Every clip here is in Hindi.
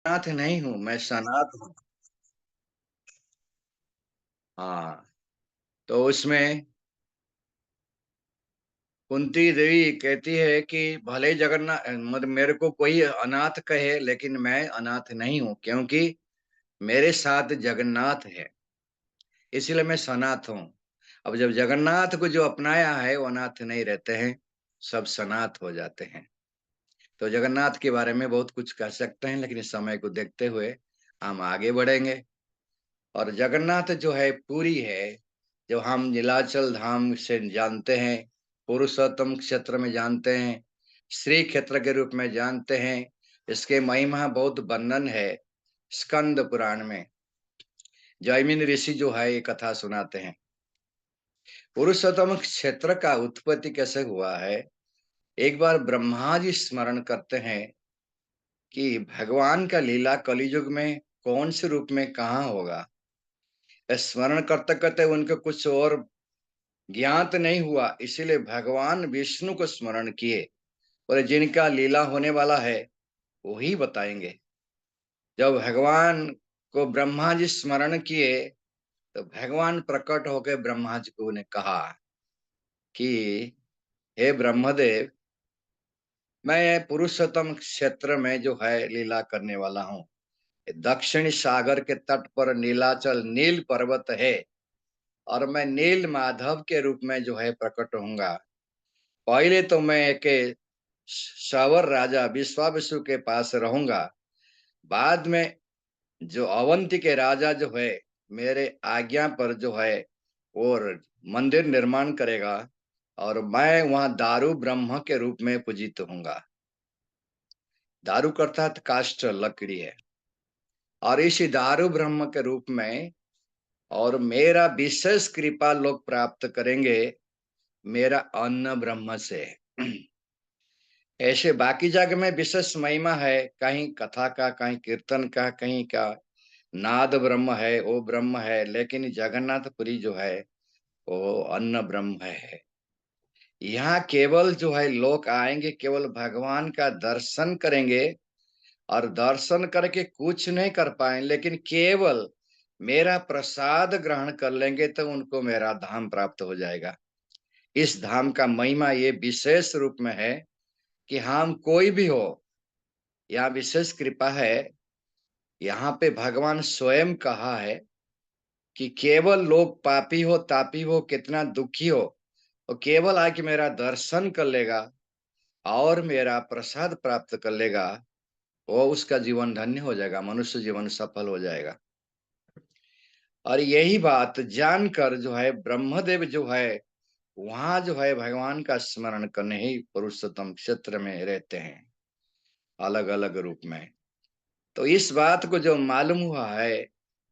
नाथ नहीं हूँ, मैं सनाथ हूँ। हाँ। तो उसमें कुंती देवी कहती है कि भले जगन्नाथ मतलब मेरे को कोई अनाथ कहे, लेकिन मैं अनाथ नहीं हूँ, क्योंकि मेरे साथ जगन्नाथ है, इसलिए मैं सनाथ हूँ। अब जब जगन्नाथ को जो अपनाया है वो अनाथ नहीं रहते हैं, सब सनाथ हो जाते हैं। तो जगन्नाथ के बारे में बहुत कुछ कह सकते हैं, लेकिन इस समय को देखते हुए हम आगे बढ़ेंगे। और जगन्नाथ जो है पुरी है, जो हम नीलाचल धाम से जानते हैं, पुरुषोत्तम क्षेत्र में जानते हैं, श्री क्षेत्र के रूप में जानते हैं। इसके महिमा बहुत वर्णन है स्कंद पुराण में। जैमिन ऋषि जो है ये कथा सुनाते हैं। पुरुषोत्तम क्षेत्र का उत्पत्ति कैसे हुआ है। एक बार ब्रह्मा जी स्मरण करते हैं कि भगवान का लीला कलियुग में कौन से रूप में कहाँ होगा। स्मरण करते करते उनको कुछ और ज्ञात नहीं हुआ, इसीलिए भगवान विष्णु को स्मरण किए और जिनका लीला होने वाला है वही बताएंगे। जब भगवान को ब्रह्मा जी स्मरण किए तो भगवान प्रकट होकर ब्रह्मा जी को ने कहा कि हे ब्रह्मदेव, मैं पुरुषोत्तम क्षेत्र में जो है लीला करने वाला हूँ। दक्षिणी सागर के तट पर नीलाचल नील पर्वत है, और मैं नील माधव के रूप में जो है प्रकट होऊंगा। पहले तो मैं एक सावर राजा विश्वावसु के पास रहूंगा। बाद में जो अवंती के राजा जो है मेरे आज्ञा पर जो है और मंदिर निर्माण करेगा, और मैं वहां दारू ब्रह्म के रूप में पूजित होऊंगा। दारू करता काष्ठ लकड़ी है, और इसी दारू ब्रह्म के रूप में और मेरा विशेष कृपा लोग प्राप्त करेंगे मेरा अन्न ब्रह्म से। ऐसे बाकी जगह में विशेष महिमा है, कहीं कथा का, कहीं कीर्तन का, कहीं का नाद ब्रह्म है, वो ब्रह्म है, लेकिन जगन्नाथपुरी जो है वो अन्न ब्रह्म है। यहाँ केवल जो है लोग आएंगे, केवल भगवान का दर्शन करेंगे, और दर्शन करके कुछ नहीं कर पाए, लेकिन केवल मेरा प्रसाद ग्रहण कर लेंगे तो उनको मेरा धाम प्राप्त हो जाएगा। इस धाम का महिमा ये विशेष रूप में है कि हम कोई भी हो, यहाँ विशेष कृपा है। यहाँ पे भगवान स्वयं कहा है कि केवल लोग पापी हो, तापी हो, कितना दुखी हो, वो केवल आके मेरा दर्शन कर लेगा और मेरा प्रसाद प्राप्त कर लेगा, वो उसका जीवन धन्य हो जाएगा, मनुष्य जीवन सफल हो जाएगा। और यही बात जानकर जो है ब्रह्मदेव जो है वहां जो है भगवान का स्मरण करने ही पुरुषोत्तम क्षेत्र में रहते हैं, अलग अलग रूप में। तो इस बात को जो मालूम हुआ है,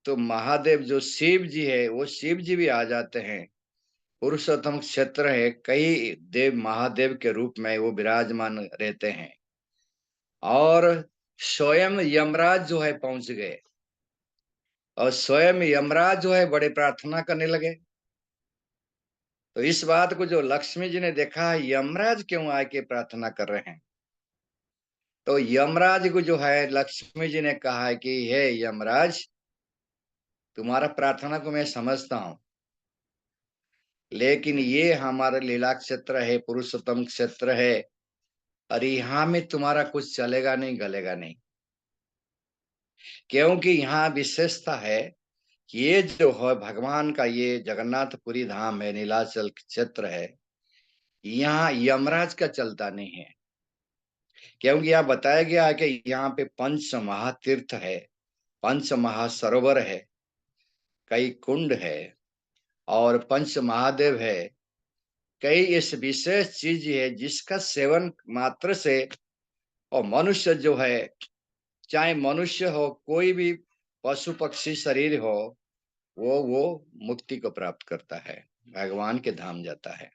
तो महादेव जो शिव जी है वो शिव जी भी आ जाते हैं। पुरुषोत्तम क्षेत्र है, कई देव महादेव के रूप में वो विराजमान रहते हैं। और स्वयं यमराज जो है पहुंच गए, और स्वयं यमराज जो है बड़े प्रार्थना करने लगे। तो इस बात को जो लक्ष्मी जी ने देखा, यमराज क्यों आके प्रार्थना कर रहे हैं। तो यमराज को जो है लक्ष्मी जी ने कहा है कि हे यमराज, तुम्हारा प्रार्थना को मैं समझता हूँ, लेकिन ये हमारा लीला क्षेत्र है, पुरुषोत्तम क्षेत्र है, और यहाँ में तुम्हारा कुछ चलेगा नहीं, गलेगा नहीं। क्योंकि यहाँ विशेषता है कि ये जो है भगवान का ये जगन्नाथपुरी धाम है, नीलाचल क्षेत्र है, यहाँ यमराज का चलता नहीं है। क्योंकि यहाँ बताया गया है कि यहाँ पे पंच महातीर्थ है, पंच महासरोवर है, कई कुंड है, और पंच महादेव है। कई इस विशेष चीज है जिसका सेवन मात्र से और मनुष्य जो है, चाहे मनुष्य हो कोई भी पशु पक्षी शरीर हो, वो मुक्ति को प्राप्त करता है, भगवान के धाम जाता है।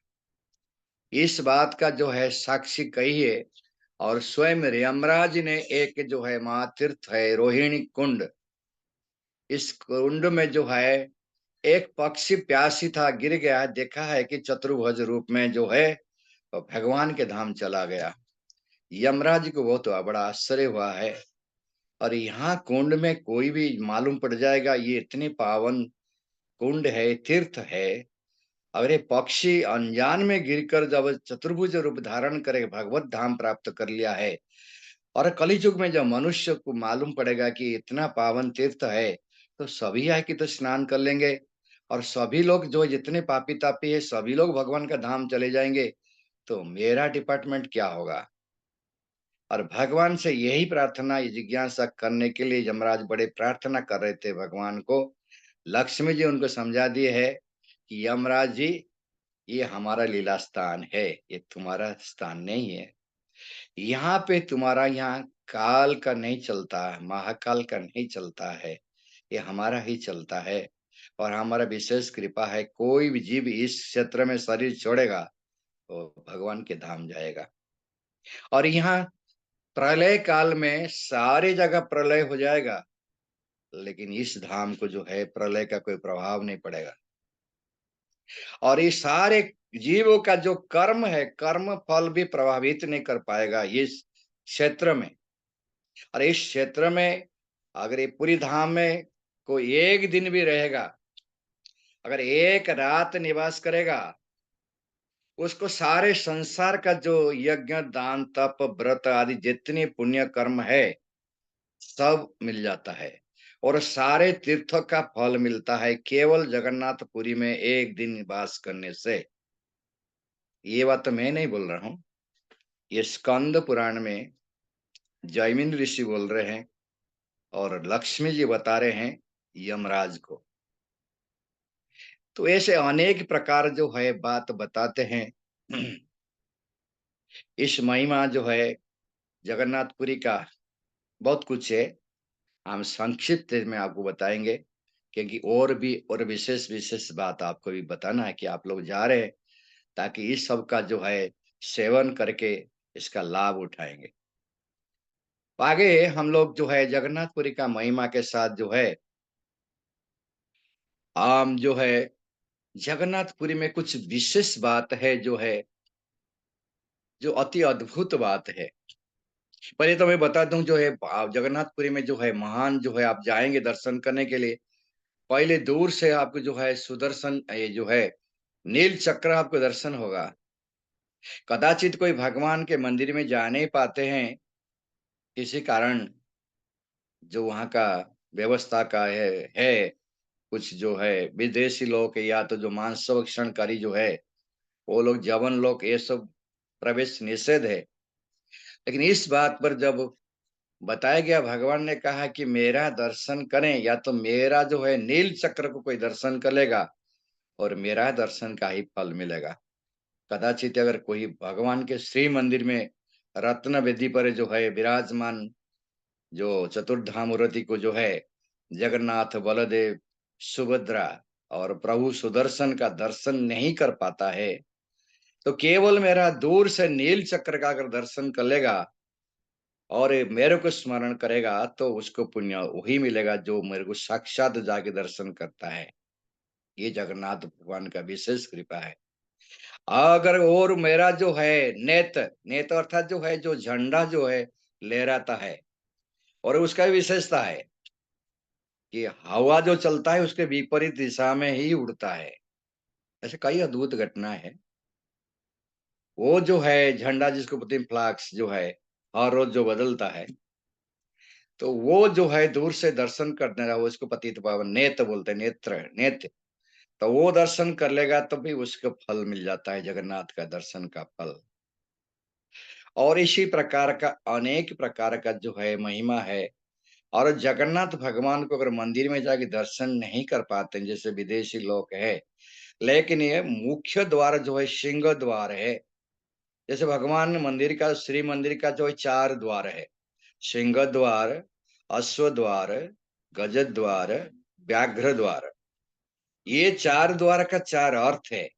इस बात का जो है साक्षी कहिए। और स्वयं यमराज ने एक जो है महातीर्थ है रोहिणी कुंड, इस कुंड में जो है एक पक्षी प्यासी था, गिर गया, देखा है कि चतुर्भुज रूप में जो है तो भगवान के धाम चला गया। यमराज को बहुत बड़ा आश्चर्य हुआ है और यहाँ कुंड में कोई भी मालूम पड़ जाएगा ये इतने पावन कुंड है, तीर्थ है। अगर ये पक्षी अनजान में गिरकर जब चतुर्भुज रूप धारण करे भगवत धाम प्राप्त कर लिया है, और कलयुग में जब मनुष्य को मालूम पड़ेगा कि इतना पावन तीर्थ है, तो सभी आके तो स्नान कर लेंगे, और सभी लोग जो जितने पापी तापी है सभी लोग भगवान का धाम चले जाएंगे। तो मेरा डिपार्टमेंट क्या होगा? और भगवान से यही प्रार्थना, ये जिज्ञासा करने के लिए यमराज बड़े प्रार्थना कर रहे थे भगवान को। लक्ष्मी जी उनको समझा दिए है कि यमराज जी, ये हमारा लीला स्थान है, ये तुम्हारा स्थान नहीं है। यहाँ पे तुम्हारा यहाँ काल का नहीं चलता है, महाकाल का नहीं चलता है, ये हमारा ही चलता है। और हमारा विशेष कृपा है, कोई भी जीव इस क्षेत्र में शरीर छोड़ेगा तो भगवान के धाम जाएगा। और यहाँ प्रलय काल में सारी जगह प्रलय हो जाएगा, लेकिन इस धाम को जो है प्रलय का कोई प्रभाव नहीं पड़ेगा। और ये सारे जीवों का जो कर्म है, कर्म फल भी प्रभावित नहीं कर पाएगा इस क्षेत्र में। और इस क्षेत्र में अगर ये पूरी धाम में कोई एक दिन भी रहेगा, अगर एक रात निवास करेगा, उसको सारे संसार का जो यज्ञ दान तप व्रत आदि जितने पुण्य कर्म है सब मिल जाता है, और सारे तीर्थों का फल मिलता है केवल जगन्नाथपुरी में एक दिन निवास करने से। ये बात तो मैं नहीं बोल रहा हूँ, ये स्कंद पुराण में जैमिन ऋषि बोल रहे हैं, और लक्ष्मी जी बता रहे हैं यमराज को। तो ऐसे अनेक प्रकार जो है बात बताते हैं। इस महिमा जो है जगन्नाथपुरी का बहुत कुछ है, हम संक्षिप्त में आपको बताएंगे, क्योंकि और भी और विशेष विशेष बात आपको भी बताना है कि आप लोग जा रहे हैं, ताकि इस सब का जो है सेवन करके इसका लाभ उठाएंगे। तो आगे हम लोग जो है जगन्नाथपुरी का महिमा के साथ जो है, आम जो है जगन्नाथपुरी में कुछ विशेष बात है जो है, जो अति अद्भुत बात है। पहले तो मैं बता दूं जो है जगन्नाथपुरी में जो है महान जो है, आप जाएंगे दर्शन करने के लिए, पहले दूर से आपको जो है सुदर्शन ये जो है नील चक्र आपको दर्शन होगा। कदाचित कोई भगवान के मंदिर में जा नहीं पाते हैं किसी कारण, जो वहाँ का व्यवस्था का है कुछ जो है विदेशी लोग या तो जो मांस भक्षणकारी जो है वो लोग, जवन लोग, ये सब प्रवेश निषेध है। लेकिन इस बात पर जब बताया गया, भगवान ने कहा कि मेरा दर्शन करें या तो मेरा जो है नील चक्र को कोई दर्शन करेगा और मेरा दर्शन का ही फल मिलेगा। कदाचित अगर कोई भगवान के श्री मंदिर में रत्न वेदी पर जो है विराजमान जो चतुर्धाम मूर्ति को जो है जगन्नाथ, बलदेव, सुभद्रा और प्रभु सुदर्शन का दर्शन नहीं कर पाता है, तो केवल मेरा दूर से नील चक्र का अगर दर्शन कर लेगा और ये मेरे को स्मरण करेगा, तो उसको पुण्य वही मिलेगा जो मेरे को साक्षात जाके दर्शन करता है। ये जगन्नाथ भगवान का विशेष कृपा है। अगर और मेरा जो है नेत, नेत अर्थात जो है जो झंडा जो है लहराता है, और उसका विशेषता है कि हवा जो चलता है उसके विपरीत दिशा में ही उड़ता है। ऐसे कई अद्भुत घटना है। वो जो है झंडा जिसको बोलते हैं फ्लैग्स जो है, हर रोज जो बदलता है, तो वो जो है दूर से दर्शन करने रहा, वो इसको पतित पावन नेत्र बोलते हैं, नेत्र नेत्र। तो वो दर्शन कर लेगा तो भी उसको फल मिल जाता है, जगन्नाथ का दर्शन का फल। और इसी प्रकार का अनेक प्रकार का जो है महिमा है। और जगन्नाथ भगवान को अगर मंदिर में जाके दर्शन नहीं कर पाते हैं, जैसे विदेशी लोग है, लेकिन ये मुख्य द्वार जो है सिंह द्वार है। जैसे भगवान मंदिर का, श्री मंदिर का जो है चार द्वार है, सिंह द्वार, अश्व द्वार, गज द्वार, व्याघ्र द्वार। ये चार द्वार का चार अर्थ है।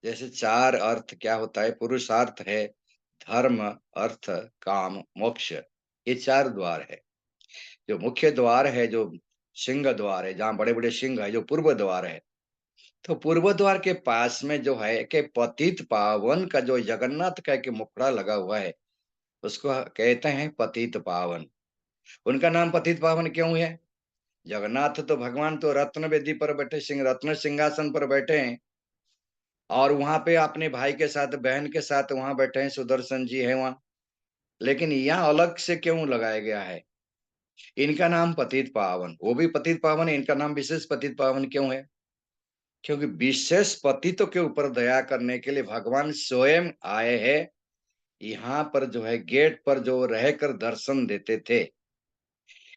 जैसे चार अर्थ क्या होता है, पुरुषार्थ है, धर्म, अर्थ, काम, मोक्ष, ये चार द्वार है। जो मुख्य द्वार है, जो सिंह द्वार है, जहाँ बड़े बड़े सिंह है, जो पूर्व द्वार है, तो पूर्व द्वार के पास में जो है कि पतित पावन का जो जगन्नाथ का एक मुखड़ा लगा हुआ है, उसको कहते हैं पतित पावन। उनका नाम पतित पावन क्यों है? जगन्नाथ तो भगवान तो रत्न वेदी पर बैठे, रत्न सिंहासन पर बैठे हैं और वहां पे अपने भाई के साथ, बहन के साथ वहां बैठे हैं, सुदर्शन जी है वहां। लेकिन यहाँ अलग से क्यों लगाया गया है? इनका नाम पतित पावन, वो भी पतित पावन है, इनका नाम विशेष पतित पावन क्यों है? क्योंकि विशेष पतितों के ऊपर दया करने के लिए भगवान स्वयं आए हैं। यहाँ पर जो है गेट पर जो रहकर दर्शन देते थे।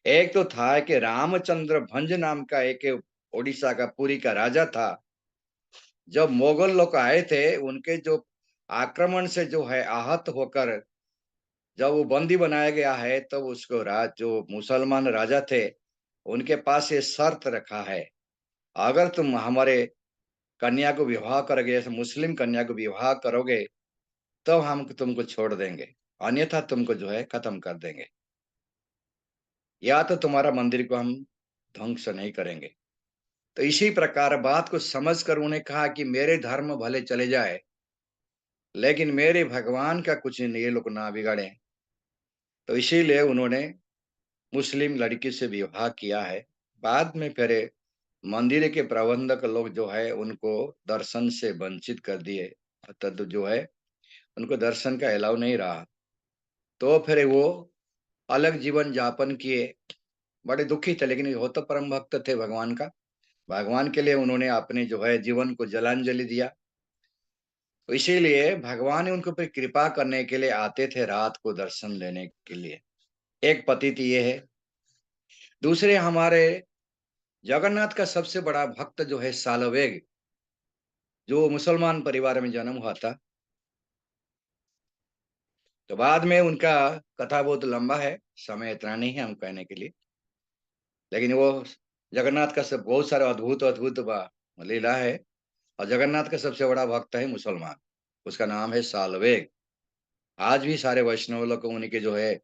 एक तो था कि रामचंद्र भंज नाम का एक ओडिशा का पुरी का राजा था। जब मुगल लोग आए थे, उनके जो आक्रमण से जो है आहत होकर जब वो बंदी बनाया गया है, तब उसको राज जो मुसलमान राजा थे, उनके पास ये शर्त रखा है, अगर तुम हमारे कन्या को विवाह करोगे, जैसे मुस्लिम कन्या को विवाह करोगे, तो हम तुमको छोड़ देंगे, अन्यथा तुमको जो है खत्म कर देंगे, या तो तुम्हारा मंदिर को हम ध्वंस नहीं करेंगे। तो इसी प्रकार बात को समझकर उन्हें कहा कि मेरे धर्म भले चले जाए, लेकिन मेरे भगवान का कुछ नहीं, ये लोग ना बिगाड़े। तो इसीलिए उन्होंने मुस्लिम लड़की से विवाह किया है। बाद में फिर मंदिर के प्रबंधक लोग जो है उनको दर्शन से वंचित कर दिए, अतः तो जो है उनको दर्शन का अलाउ नहीं रहा। तो फिर वो अलग जीवन यापन किए। बड़े दुखी थे, लेकिन वो तो परम भक्त थे भगवान का। भगवान के लिए उन्होंने अपने जो है जीवन को जलांजलि दिया। तो इसीलिए भगवान ने उनको फिर कृपा करने के लिए आते थे रात को दर्शन लेने के लिए। एक पतित ये है। दूसरे हमारे जगन्नाथ का सबसे बड़ा भक्त जो है सालवेग, जो मुसलमान परिवार में जन्म हुआ था। तो बाद में उनका कथा बहुत लंबा है, समय इतना नहीं है हम कहने के लिए। लेकिन वो जगन्नाथ का सब बहुत सारे अद्भुत अद्भुत लीला है। और जगन्नाथ का सबसे बड़ा भक्त है मुसलमान, उसका नाम है सालवेग। आज भी सारे वैष्णव लोग उनके जो है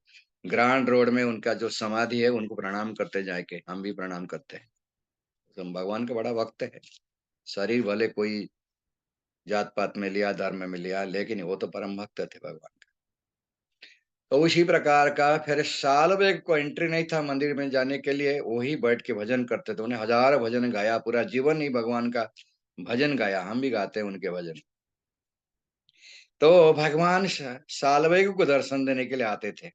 ग्रांड रोड में उनका जो समाधि है, उनको प्रणाम करते जाके, हम भी प्रणाम करते हैं। तो भगवान का बड़ा भक्त है। शरीर भले कोई जात पात में लिया, धर्म में लिया, लेकिन वो तो परम भक्त थे भगवान। तो उसी प्रकार का फिर साल में को एंट्री नहीं था मंदिर में जाने के लिए, वही बैठ के भजन करते थे। उन्हें हजार भजन गाया, पूरा जीवन ही भगवान का भजन गाया। हम भी गाते हैं उनके भजन। तो भगवान सालवेग को दर्शन देने के लिए आते थे।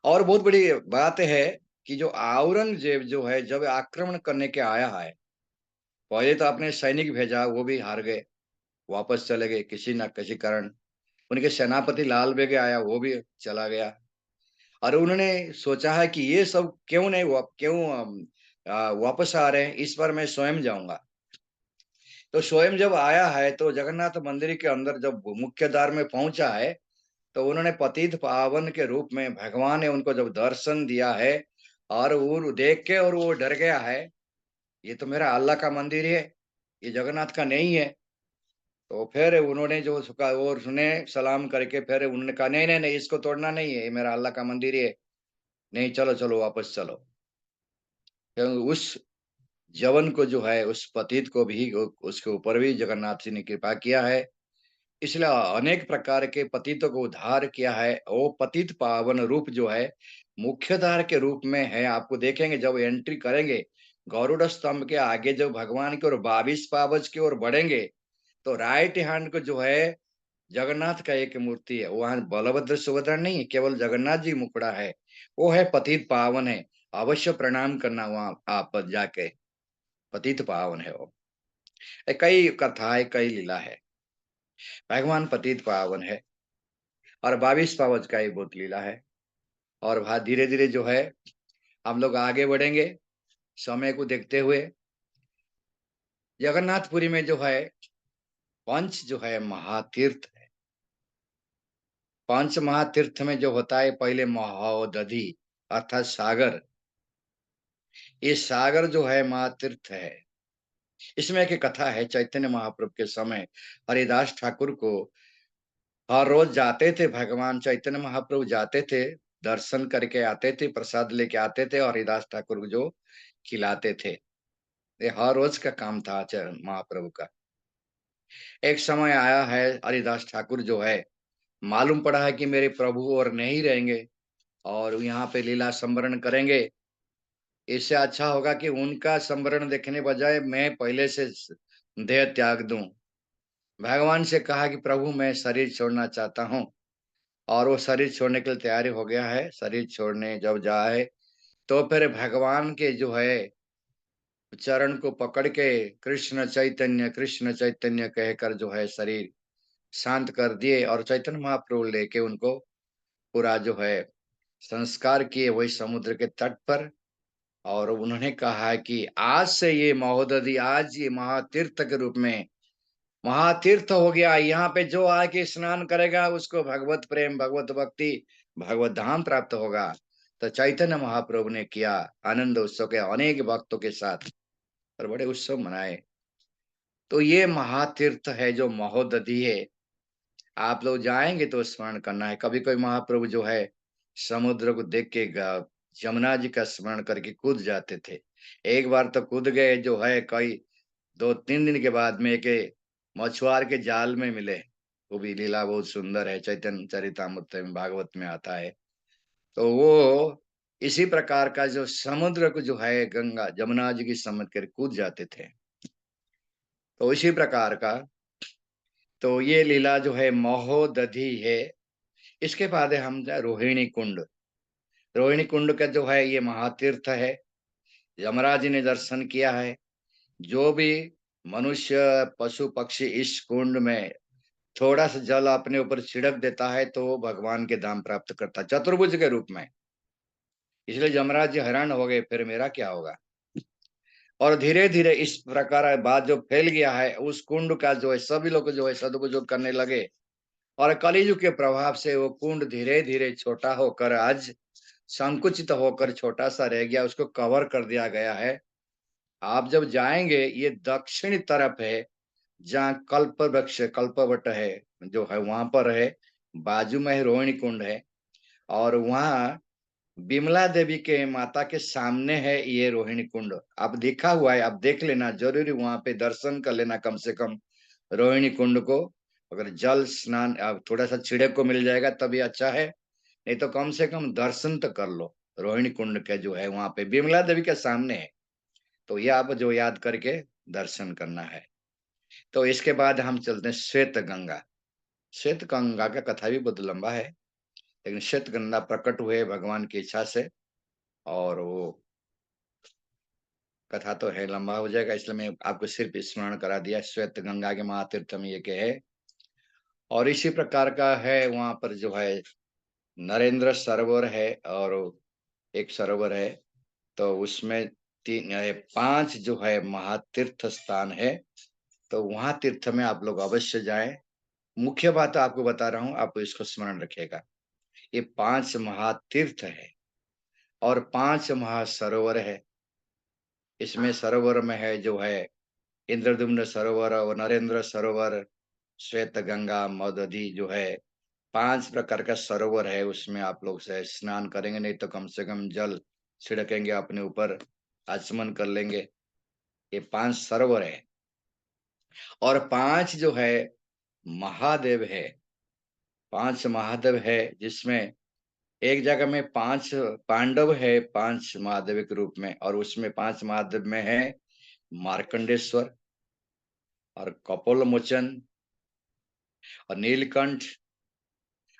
और बहुत बड़ी बात है कि जो औरंगजेब जो है जब आक्रमण करने के आया है, पहले तो अपने सैनिक भेजा, वो भी हार गए, वापस चले गए किसी न किसी कारण। उनके सेनापति लाल बेग आया, वो भी चला गया। और उन्होंने सोचा है कि ये सब क्यों नहीं क्यों वापस आ रहे हैं, इस पर मैं स्वयं जाऊंगा। तो स्वयं जब आया है, तो जगन्नाथ मंदिर के अंदर जब मुख्य द्वार में पहुंचा है, तो उन्होंने पतित पावन के रूप में भगवान ने उनको जब दर्शन दिया है, और वो देख के और वो डर गया है, ये तो मेरा अल्लाह का मंदिर है, ये जगन्नाथ का नहीं है। तो फिर उन्होंने जो सुखा और सुने सलाम करके, फिर उन्होंने कहा नहीं नहीं नहीं, इसको तोड़ना नहीं है, ये मेरा अल्लाह का मंदिर है। नहीं, चलो चलो वापस चलो। क्योंकि उस जवन को जो है, उस पतित को भी उसके ऊपर भी जगन्नाथ जी ने कृपा किया है। इसलिए अनेक प्रकार के पतितों को उद्धार किया है। वो पतित पावन रूप जो है मुख्यधार के रूप में है। आपको देखेंगे जब एंट्री करेंगे, गरुड़ स्तंभ के आगे जब भगवान की ओर 22 पावच की ओर बढ़ेंगे, तो राइट हैंड को जो है जगन्नाथ का एक मूर्ति है। वहां बलभद्र सुभद्रा नहीं है, केवल जगन्नाथ जी मुखड़ा है। वो है पतित पावन है। अवश्य प्रणाम करना वहां आप जाके, पतित पावन है वो। कई कथा है, कई लीला है। भगवान पतित पावन है। और 22 पावच का ही बहुत लीला है। और धीरे धीरे जो है हम लोग आगे बढ़ेंगे समय को देखते हुए। जगन्नाथपुरी में जो है पंच जो है महातीर्थ है। पंच महातीर्थ में जो होता है, पहले महोदधि अर्थात सागर। ये सागर जो है महातीर्थ है। इसमें एक कथा है, चैतन्य महाप्रभु के समय हरिदास ठाकुर को हर रोज जाते थे, भगवान चैतन्य महाप्रभु जाते थे, दर्शन करके आते थे, प्रसाद लेके आते थे, और हरिदास ठाकुर को जो खिलाते थे। ये हर रोज का काम था महाप्रभु का। एक समय आया है, हरिदास ठाकुर जो है मालूम पड़ा है कि मेरे प्रभु और नहीं रहेंगे, और यहाँ पे लीला संवरण करेंगे। इससे अच्छा होगा कि उनका संवरण देखने बजाय मैं पहले से देह त्याग दूं। भगवान से कहा कि प्रभु मैं शरीर छोड़ना चाहता हूँ, और वो शरीर छोड़ने के लिए तैयारी हो गया है। शरीर छोड़ने जब जाए तो फिर भगवान के जो है चरण को पकड़ के कृष्ण चैतन्य कहकर जो है शरीर शांत कर दिए, और चैतन्य महाप्रभु लेके उनको पूरा जो है संस्कार किए वही समुद्र के तट पर। और उन्होंने कहा कि आज से ये महोदधि, आज ये महातीर्थ के रूप में महातीर्थ हो गया। यहाँ पे जो आके स्नान करेगा उसको भगवत प्रेम, भगवत भक्ति, भगवत धाम प्राप्त होगा। तो चैतन्य महाप्रभु ने किया आनंद उत्सव के अनेक भक्तों के साथ, और बड़े उत्सव मनाए। तो ये महातीर्थ है जो महोदधि है। आप लोग जाएंगे तो स्मरण करना है। कभी कोई महाप्रभु जो है समुद्र को देख के यमुना जी का स्मरण करके कूद जाते थे। एक बार तो कूद गए जो है, कई 2-3 दिन के बाद में एक मछुआर के जाल में मिले। वो भी लीला बहुत सुंदर है, चैतन्य चरितामृत में, भागवत में आता है। तो वो इसी प्रकार का जो समुद्र को जो है गंगा जमुना जी की समझ कर कूद जाते थे। तो इसी प्रकार का तो ये लीला जो है महोदधि है। इसके बाद है हम रोहिणी कुंड। रोहिणी कुंड का जो है ये महातीर्थ है। यमराज जी ने दर्शन किया है। जो भी मनुष्य, पशु पक्षी इस कुंड में थोड़ा सा जल अपने ऊपर छिड़क देता है तो वो भगवान के धाम प्राप्त करता है, चतुर्भुज के रूप में। इसलिए यमराज जी हैरान हो गए, फिर मेरा क्या होगा। और धीरे धीरे इस प्रकार बात जो फैल गया है, उस कुंड का जो है सभी लोग जो है सदुपयोग करने लगे। और कलियुग के प्रभाव से वो कुंड धीरे धीरे छोटा होकर आज संकुचित होकर छोटा सा रह गया, उसको कवर कर दिया गया है। आप जब जाएंगे, ये दक्षिणी तरफ है, जहाँ कल्प वृक्ष कल्पवट है जो है वहां पर है। बाजू में ही रोहिणी कुंड है। और वहाँ विमला देवी के माता के सामने है ये रोहिणी कुंड। अब देखा हुआ है, आप देख लेना, जरूरी वहां पे दर्शन कर लेना कम से कम रोहिणी कुंड को। अगर जल स्नान अब थोड़ा सा छिड़क को मिल जाएगा तभी अच्छा है, नहीं तो कम से कम दर्शन तो कर लो। रोहिणी कुंड के जो है वहां पे विमला देवी के सामने है। तो ये आप जो याद करके दर्शन करना है। तो इसके बाद हम चलते हैं श्वेत गंगा। श्वेत गंगा का कथा भी बहुत लंबा है, लेकिन श्वेत गंगा प्रकट हुए भगवान की इच्छा से। और वो कथा तो है, लंबा हो जाएगा, इसलिए मैं आपको सिर्फ स्मरण करा दिया। श्वेत गंगा के महातीर्थ में ये के है। और इसी प्रकार का है वहां पर जो है नरेंद्र सरोवर है, और एक सरोवर है। तो उसमें 5 जो है महातीर्थ स्थान है। तो वहां तीर्थ में आप लोग अवश्य जाएं। मुख्य बात आपको बता रहा हूं, आप इसको स्मरण रखिएगा। ये 5 महातीर्थ है और 5 महासरोवर है। इसमें सरोवर में है जो है इंद्रदुम्न सरोवर और नरेंद्र सरोवर, श्वेत गंगा, मदधि जो है 5 प्रकार का सरोवर है। उसमें आप लोग से स्नान करेंगे, नहीं तो कम से कम जल छिड़केंगे अपने ऊपर, आचमन कर लेंगे। ये 5 सरोवर है। और 5 जो है महादेव है। 5 महादेव है, जिसमें एक जगह में 5 पांडव है, 5 महादेव के रूप में। और उसमें 5 महादेव में है मार्कंडेश्वर और कपोल मोचन और नीलकंठ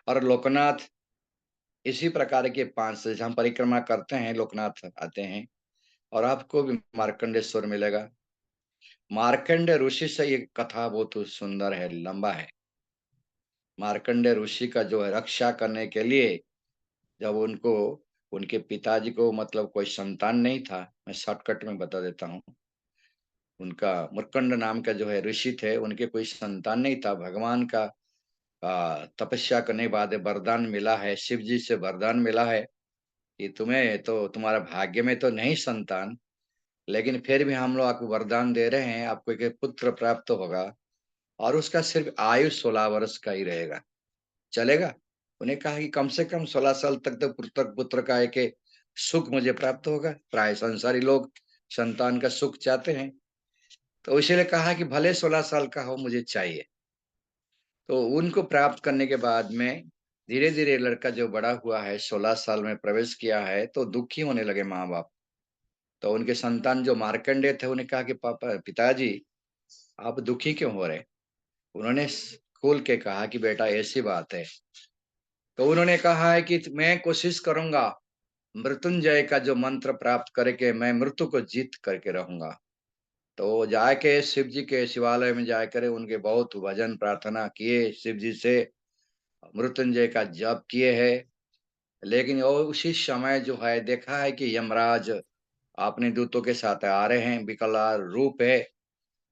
और लोकनाथ। इसी प्रकार के 5 से हम परिक्रमा करते हैं, लोकनाथ आते हैं। और आपको भी मार्कंडेश्वर मिलेगा। मार्कंडे ऋषि से ये कथा बहुत सुंदर है, लंबा है। मार्कंडे ऋषि का जो है रक्षा करने के लिए, जब उनको उनके पिताजी को मतलब कोई संतान नहीं था, मैं शॉर्टकट में बता देता हूँ। उनका मुरकंड नाम का जो है ऋषि थे, उनके कोई संतान नहीं था। भगवान का तपस्या करने के बाद वरदान मिला है, शिव जी से वरदान मिला है कि तुम्हें तो तुम्हारा भाग्य में तो नहीं संतान, लेकिन फिर भी हम लोग आपको वरदान दे रहे हैं, आपको एक पुत्र प्राप्त होगा। और उसका सिर्फ आयु 16 वर्ष का ही रहेगा, चलेगा। उन्हें कहा कि कम से कम 16 साल तक तो पुत्र पुत्र का एक सुख मुझे प्राप्त होगा। प्राय संसारी लोग संतान का सुख चाहते हैं। तो इसीलिए कहा कि भले 16 साल का हो, मुझे चाहिए। तो उनको प्राप्त करने के बाद में धीरे-धीरे लड़का जो बड़ा हुआ है, 16 साल में प्रवेश किया है, तो दुखी होने लगे माँ-बाप। तो उनके संतान जो मार्कंडेय थे, उन्हें कहा कि पापा पिताजी, आप दुखी क्यों हो रहे? उन्होंने खोल के कहा कि बेटा ऐसी बात है। तो उन्होंने कहा है कि मैं कोशिश करूँगा, मृत्युंजय का जो मंत्र प्राप्त करके मैं मृत्यु को जीत करके रहूँगा। तो जाके शिव जी के शिवालय में जाकर उनके बहुत भजन प्रार्थना किए, शिव जी से मृत्युंजय का जप किए हैं। लेकिन वो उसी समय जो है देखा है कि यमराज अपने दूतों के साथ आ रहे हैं, विकराल रूप है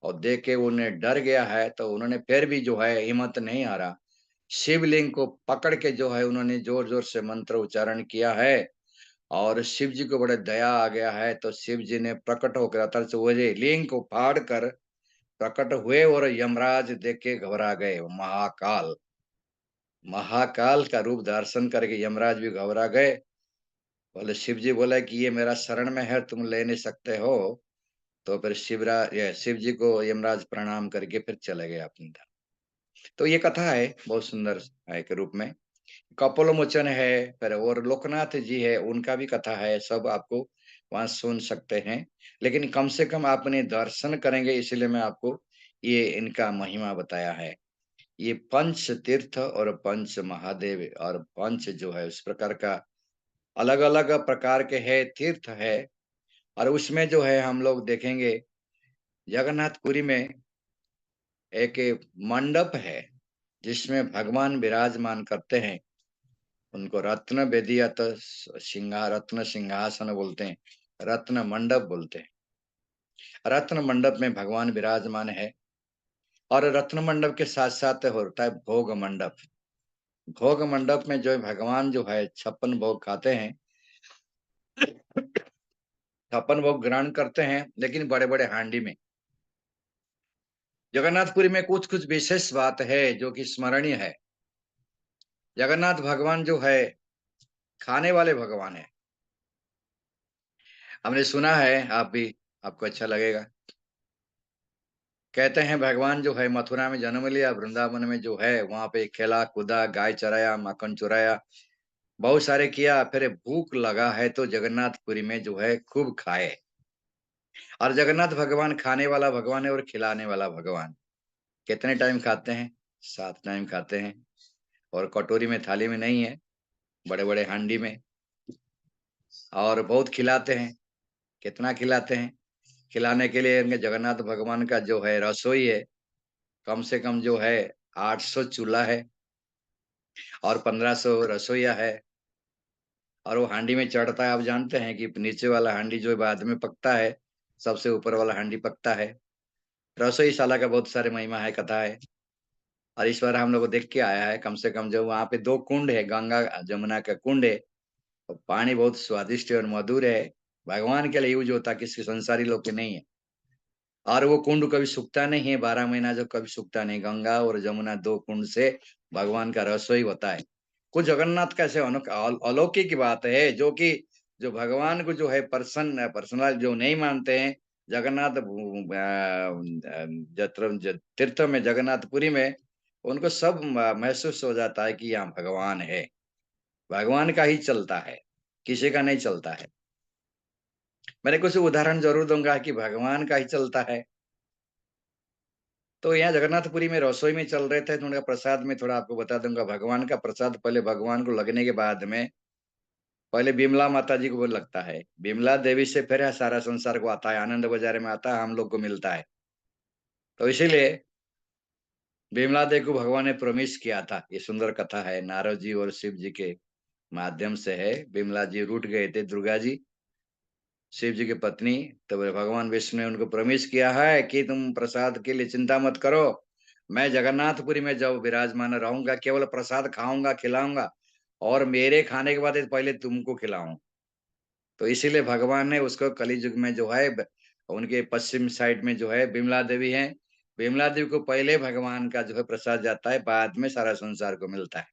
और देख के उन्हें डर गया है, तो उन्होंने फिर भी जो है हिम्मत नहीं हारा। शिवलिंग को पकड़ के जो है उन्होंने ज़ोर-ज़ोर से मंत्र उच्चारण किया है और शिव जी को बड़ा दया आ गया है, तो शिव जी ने प्रकट होकर अतल से वो जे लिंग को फाड़ कर प्रकट हुए और यमराज देख के घबरा गए। महाकाल, महाकाल का रूप दर्शन करके यमराज भी घबरा गए। बोले शिव जी बोला कि ये मेरा शरण में है, तुम ले नहीं सकते हो। तो फिर शिव जी को यमराज प्रणाम करके फिर चले गए अपने धाम। तो ये कथा है बहुत सुंदर है के रूप में। कपोलमोचन है, फिर और लोकनाथ जी है, उनका भी कथा है, सब आपको वहाँ सुन सकते हैं। लेकिन कम से कम आप इन्हें दर्शन करेंगे इसीलिए मैं आपको ये इनका महिमा बताया है। ये पंच तीर्थ और पंच महादेव और पंच जो है उस प्रकार का अलग-अलग प्रकार के है तीर्थ है और उसमें जो है हम लोग देखेंगे जगन्नाथपुरी में एक मंडप है, जिसमें भगवान विराजमान करते हैं। उनको रत्न बेदियत रत्न सिंहासन बोलते हैं, रत्न मंडप बोलते हैं। रत्न मंडप में भगवान विराजमान है और रत्न मंडप के साथ-साथ होता है भोग मंडप। भोग मंडप में जो है भगवान जो है 56 भोग खाते हैं, 56 भोग ग्रहण करते हैं, लेकिन बड़े-बड़े हांडी में। जगन्नाथपुरी में कुछ-कुछ विशेष बात है जो कि स्मरणीय है। जगन्नाथ भगवान जो है, खाने वाले भगवान हैं। हमने सुना है, आप भी आपको अच्छा लगेगा। कहते हैं भगवान जो है मथुरा में जन्म लिया, वृंदावन में जो है वहाँ पे खेला, कूदा, गाय चराया, माखन चुराया, बहुत सारे किया, फिर भूख लगा है तो जगन्नाथपुरी में जो है खूब खाए। और जगन्नाथ भगवान खाने वाला भगवान है और खिलाने वाला भगवान। कितने टाइम खाते हैं? 7 टाइम खाते हैं और कटोरी में, थाली में नहीं है, बड़े-बड़े हांडी में और बहुत खिलाते हैं। कितना खिलाते हैं? खिलाने के लिए इनके जगन्नाथ भगवान का जो है रसोई है, कम से कम जो है 800 चूल्हा है और 1500 रसोइया है और वो हांडी में चढ़ता है। आप जानते हैं कि नीचे वाला हांडी जो है बाद में पकता है, सबसे ऊपर वाला हांडी पकता है। रसोईशाला का बहुत सारे महिमा है, कथा है और इस बार हम लोग को देख के आया है, कम से कम जो वहाँ पे 2 कुंड है, गंगा जमुना का कुंड है और पानी बहुत स्वादिष्ट और मधुर है। भगवान के लिए यूज़ होता है, किसी संसारी लोग के नहीं है। और वो कुंड कभी सूखता नहीं है, 12 महीना जो कभी सूखता नहीं। गंगा और जमुना 2 कुंड से भगवान का रसोई होता है। कुछ जगन्नाथ का ऐसे अलौकिक बात है जो कि जो भगवान को जो है पर्सनल जो नहीं मानते हैं, जगन्नाथ तीर्थ में जगन्नाथपुरी में उनको सब महसूस हो जाता है कि यहाँ भगवान है। भगवान का ही चलता है, किसी का नहीं चलता है। मैंने कुछ उदाहरण ज़रूर दूँगा कि भगवान का ही चलता है। तो यहाँ जगन्नाथपुरी में रसोई में चल रहे थे, तो उनका प्रसाद में थोड़ा आपको बता दूँगा। भगवान का प्रसाद पहले भगवान को लगने के बाद में पहले बिमला माता जी को वो लगता है। बिमला देवी से फिर सारा संसार को आता है, आनंद बाज़ार में आता है, हम लोग को मिलता है। तो इसीलिए बिमला देवी को भगवान ने प्रॉमिस किया था। ये सुंदर कथा है, नारद जी और शिव जी के माध्यम से है। बिमला जी रूठ गए थे, दुर्गा जी, शिव जी की पत्नी। तो भगवान विष्णु ने उनको प्रॉमिस किया है कि तुम प्रसाद के लिए चिंता मत करो। मैं जगन्नाथपुरी में जब विराजमान रहूँगा, केवल प्रसाद खाऊँगा, खिलाऊँगा और मेरे खाने के बाद पहले तुमको खिलाऊँ। तो इसीलिए भगवान ने उसको कलियुग में जो है उनके पश्चिम साइड में जो है बिमला देवी हैं। बिमला देवी को पहले भगवान का जो है प्रसाद जाता है, बाद में सारा संसार को मिलता है।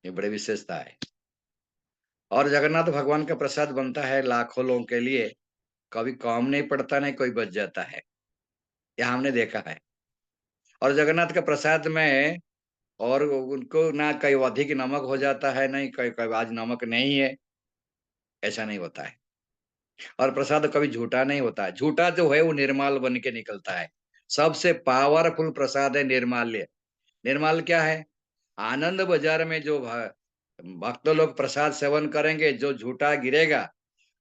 ये बड़ी विशेषता है। और जगन्नाथ भगवान का प्रसाद बनता है लाखों लोगों के लिए, कभी कम नहीं पड़ता, नहीं कोई बच जाता है। यह हमने देखा है। और जगन्नाथ का प्रसाद में और उनको ना कई अधिक नमक हो जाता है, नहीं कई कई आज नमक नहीं है, ऐसा नहीं होता है। और प्रसाद कभी झूठा नहीं होता है, झूठा जो है वो निर्माल बन के निकलता है। सबसे पावरफुल प्रसाद है निर्माल्य। निर्माल क्या है? आनंद बाजार में जो भक्त लोग प्रसाद सेवन करेंगे, जो झूठा गिरेगा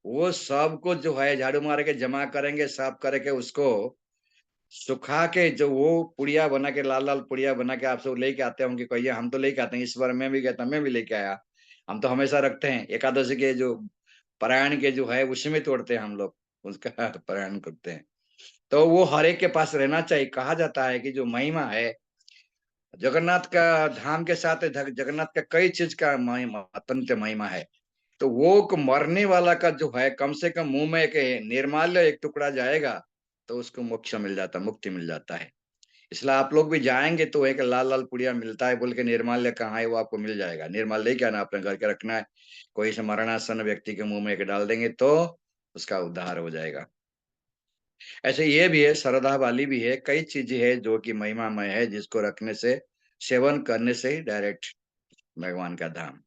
वो सबको जो है झाड़ू मार के जमा करेंगे, साफ करके उसको सुखा के, जो वो पुड़िया बना के, लाल लाल पुड़िया बना के आप सब लेके आते होंगे, कहिए हम तो लेके आते हैं, इस बार मैं भी गया था, मैं भी लेके आया। हम तो हमेशा रखते हैं, एकादशी के जो पारायण के जो है उसी में तोड़ते हैं हम लोग, उसका पारायण करते हैं। तो वो हर एक के पास रहना चाहिए। कहा जाता है कि जो महिमा है जगन्नाथ का धाम के साथ, जगन्नाथ का कई चीज का महिमा, अत्यंत महिमा है। तो वो मरने वाला का जो है कम से कम मुंह में एक निर्माल्य एक टुकड़ा जाएगा तो उसको मोक्ष मिल जाता, मुक्ति मिल जाता है। इसलिए आप लोग भी जाएंगे तो एक लाल लाल पुड़िया मिलता है बोल के, निर्माल्य कहाँ है वो आपको मिल जाएगा। निर्माल्य क्या ना अपने घर के रखना है, कोई से मरणासन व्यक्ति के मुंह में एक डाल देंगे तो उसका उद्धार हो जाएगा। ऐसे ये भी है, श्रद्धा वाली भी है, कई चीजें है जो कि महिमामय है, जिसको रखने से, सेवन करने से डायरेक्ट भगवान का धाम।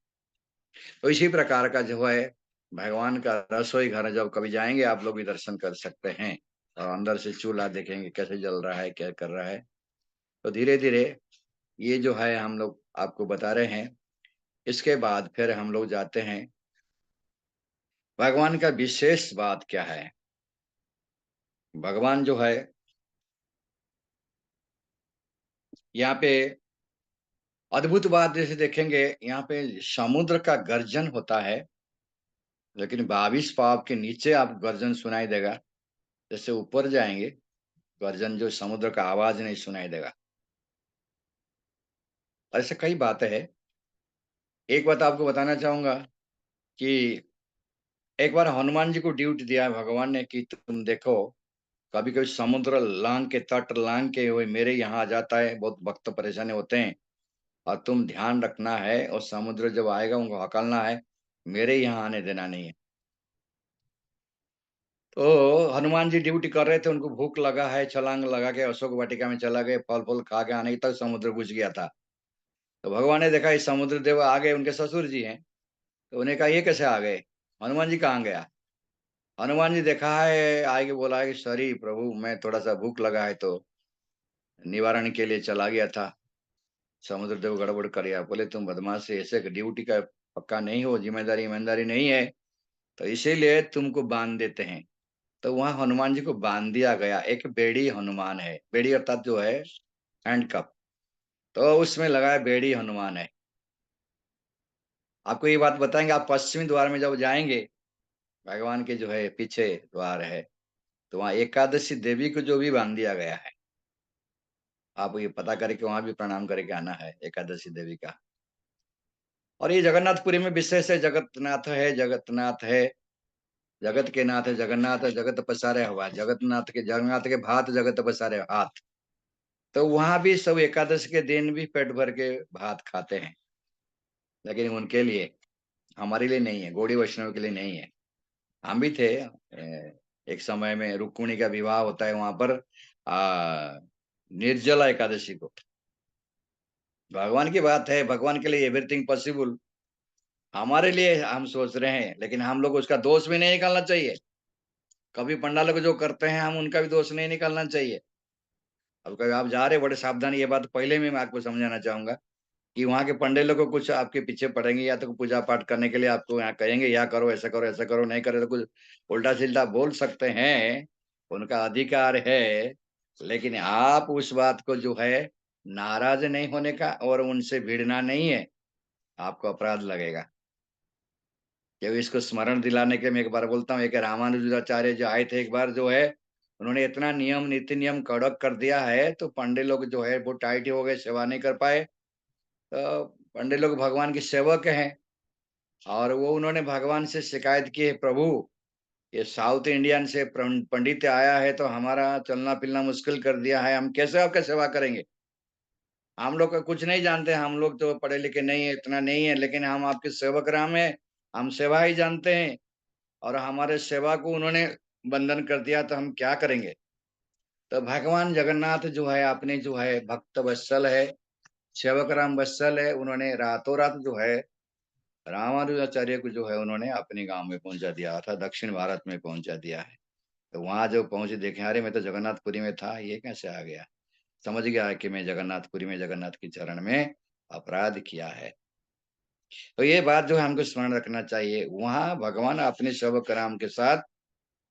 तो इसी प्रकार का जो है भगवान का रसोई घर, जब कभी जाएंगे आप लोग भी दर्शन कर सकते हैं, और अंदर से चूल्हा देखेंगे कैसे जल रहा है, क्या कर रहा है। तो धीरे धीरे ये जो है हम लोग आपको बता रहे हैं। इसके बाद फिर हम लोग जाते हैं, भगवान का विशेष बात क्या है। भगवान जो है यहाँ पे अद्भुत बात जैसे देखेंगे, यहाँ पे समुद्र का गर्जन होता है, लेकिन 22 पाव के नीचे आप गर्जन सुनाई देगा। जैसे ऊपर जाएंगे गर्जन, जो समुद्र का आवाज नहीं सुनाई देगा। ऐसे कई बातें हैं। एक बात आपको बताना चाहूंगा कि एक बार हनुमान जी को ड्यूटी दिया है भगवान ने कि तुम देखो, कभी कभी समुद्र लांग के, तट लांग के हुए मेरे यहाँ आ जाता है, बहुत भक्त परेशानी होते हैं, और तुम ध्यान रखना है, और समुद्र जब आएगा उनको हकलना है, मेरे यहाँ आने देना नहीं है। तो हनुमान जी ड्यूटी कर रहे थे, उनको भूख लगा है, छलांग लगा के अशोक वाटिका में चला गए, फल फल खा के आने तक समुद्र घुस गया था। तो भगवान ने देखा इस समुद्र देव आ गए, उनके ससुर जी हैं। तो उन्हें कहा ये कैसे आ गए, हनुमान जी कहाँ गया। हनुमान जी देखा है आगे, बोला है कि सॉरी प्रभु, मैं थोड़ा सा भूख लगा है तो निवारण के लिए चला गया था। समुद्र देव गड़बड़ कर गया, बोले तुम बदमाश है, ऐसे ड्यूटी का पक्का नहीं हो, जिम्मेदारी ईमानदारी नहीं है, तो इसीलिए तुमको बांध देते हैं। तो वहां हनुमान जी को बांध दिया गया। एक बेड़ी हनुमान है, बेड़ी अर्थात जो है हैंडकप, तो उसमें लगा है बेड़ी हनुमान है। आपको ये बात बताएंगे, आप पश्चिमी द्वार में जब जाएंगे, भगवान के जो है पीछे द्वार है, तो वहाँ एकादशी देवी को जो भी बांध दिया गया है, आप ये पता करके वहां भी प्रणाम करके आना है एकादशी देवी का। और ये जगन्नाथपुरी में विशेष है, जगतनाथ है, जगतनाथ है, जगत के नाथ है जगन्नाथ, जगत पसारे हवा, जगन्नाथ के, जगन्नाथ के भात जगत पसारे हाथ। तो वहां भी सब एकादश के दिन भी पेट भर के भात खाते हैं, लेकिन उनके लिए, हमारे लिए नहीं है, गौड़ी वैष्णव के लिए नहीं है। हम भी थे एक समय में, रुक्मिणी का विवाह होता है वहां पर, निर्जला एकादशी को। भगवान की बात है, भगवान के लिए एवरीथिंग पॉसिबल। हमारे लिए हम सोच रहे हैं, लेकिन हम लोग उसका दोष भी नहीं निकालना चाहिए। कभी पंडालों को जो करते हैं हम उनका भी दोष नहीं निकालना चाहिए। अब कभी आप जा रहे बड़े सावधान, ये बात पहले में मैं आपको समझाना चाहूंगा कि वहाँ के पंडित लोग को कुछ आपके पीछे पड़ेंगे, या तो पूजा पाठ करने के लिए आपको यहाँ कहेंगे, या करो ऐसा करो ऐसा करो, नहीं करे तो कुछ उल्टा सिल्टा बोल सकते हैं, उनका अधिकार है। लेकिन आप उस बात को जो है नाराज नहीं होने का, और उनसे भिड़ना नहीं है, आपको अपराध लगेगा। क्योंकि इसको स्मरण दिलाने के मैं एक बार बोलता हूँ, एक रामानुजाचार्य जो आए थे एक बार जो है, उन्होंने इतना नियम नीति नियम कड़क कर दिया है, तो पंडित लोग जो है वो टाइट ही हो गए, सेवा नहीं कर पाए। तो पंडित लोग भगवान के सेवक हैं, और वो उन्होंने भगवान से शिकायत की है, प्रभु ये साउथ इंडियन से पंडित आया है तो हमारा चलना फिरना मुश्किल कर दिया है, हम कैसे आपका सेवा करेंगे। हम लोग का कुछ नहीं जानते, हम लोग तो पढ़े लिखे नहीं है, इतना नहीं है, लेकिन हम आपके सेवक राम है, हम सेवा ही जानते हैं, और हमारे सेवा को उन्होंने बंधन कर दिया, तो हम क्या करेंगे। तो भगवान जगन्नाथ जो है अपने जो है भक्त वत्सल है, सेवक राम वत्सल है, उन्होंने रातों रात जो है रामानुजाचार्य को जो है उन्होंने अपने गांव में पहुंचा दिया, अर्थात दक्षिण भारत में पहुंचा दिया है। तो वहां जो पहुंचे देखे, अरे मैं तो जगन्नाथपुरी में था, ये कैसे आ गया। समझ गया कि मैं जगन्नाथपुरी में जगन्नाथ के चरण में अपराध किया है। तो ये बात जो है हमको स्मरण रखना चाहिए, वहां भगवान अपने सेवक राम के साथ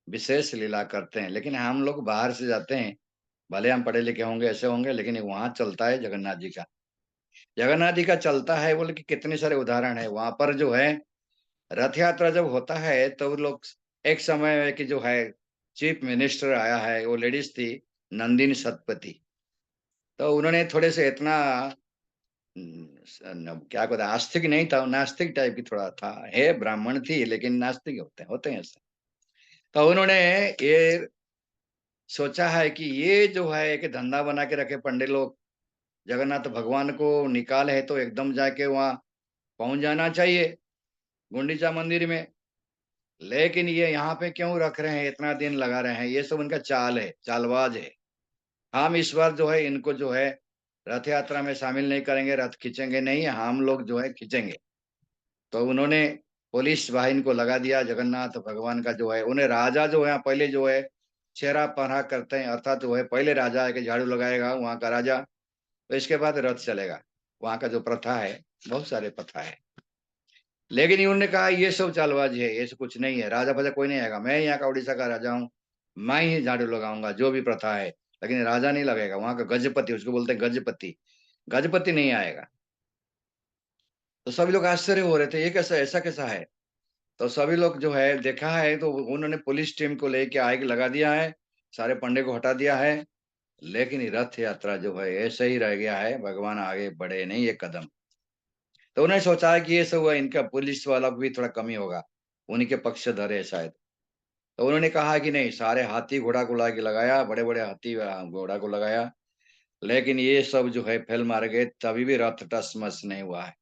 विशेष लीला करते हैं, लेकिन हम लोग बाहर से जाते हैं, भले हम पढ़े लिखे होंगे, ऐसे होंगे, लेकिन वहां चलता है जगन्नाथ जी का। जगन्नाथ जी का चलता है बोले कि कितने सारे उदाहरण है वहां पर जो है। रथ यात्रा जब होता है तो वो लोग, एक समय है कि जो है चीफ मिनिस्टर आया है, वो लेडीज थी, नंदिनी सतपथी। तो उन्होंने थोड़े से इतना क्या कहते हैं, आस्तिक नहीं था, नास्तिक टाइप की थोड़ा था, है ब्राह्मण थी लेकिन नास्तिक होते हैं ऐसे। तो उन्होंने ये सोचा है कि ये जो है एक धंधा बना के रखे पंडित लोग, जगन्नाथ भगवान को निकाले है तो एकदम जाके वहां पहुंच जाना चाहिए गुंडीचा मंदिर में। लेकिन ये यहाँ पे क्यों रख रहे हैं, इतना दिन लगा रहे हैं, ये सब उनका चाल है, चालबाज है। हम इस बार जो है इनको जो है रथ यात्रा में शामिल नहीं करेंगे, रथ खींचेंगे नहीं, हम लोग जो है खींचेंगे। तो उन्होंने पुलिस वाहिनी को लगा दिया, जगन्नाथ भगवान का जो है, उन्हें राजा जो है पहले जो है चेहरा पहरा करते हैं, अर्थात जो है पहले राजा है कि झाड़ू लगाएगा वहां का राजा, तो इसके बाद रथ चलेगा। वहां का जो प्रथा है, बहुत सारे प्रथा है, लेकिन इन्होंने कहा ये सब चालबाजी है, ये सब कुछ नहीं है, राजा फाजा कोई नहीं आएगा, मैं यहाँ का उड़ीसा का राजा हूँ, मैं ही झाड़ू लगाऊंगा जो भी प्रथा है। लेकिन राजा नहीं लगेगा, वहां का गजपति, उसको बोलते हैं गजपति, गजपति नहीं आएगा। तो सभी लोग आश्चर्य हो रहे थे, ये कैसा, ऐसा कैसा है। तो सभी लोग जो है देखा है, तो उन्होंने पुलिस टीम को लेके आग लगा दिया है, सारे पंडे को हटा दिया है। लेकिन ये रथ यात्रा जो है ऐसे ही रह गया है, भगवान आगे बढ़े नहीं एक कदम। तो उन्होंने सोचा है कि ये सब हुआ, इनका पुलिस वाला भी थोड़ा कमी होगा, उन्हीं के पक्षधर है शायद। तो उन्होंने कहा कि नहीं, सारे हाथी घोड़ा को ला के लगाया, बड़े बड़े हाथी घोड़ा को लगाया, लेकिन ये सब जो है फेल मार गए, तभी भी रथ टस मस नहीं हुआ है।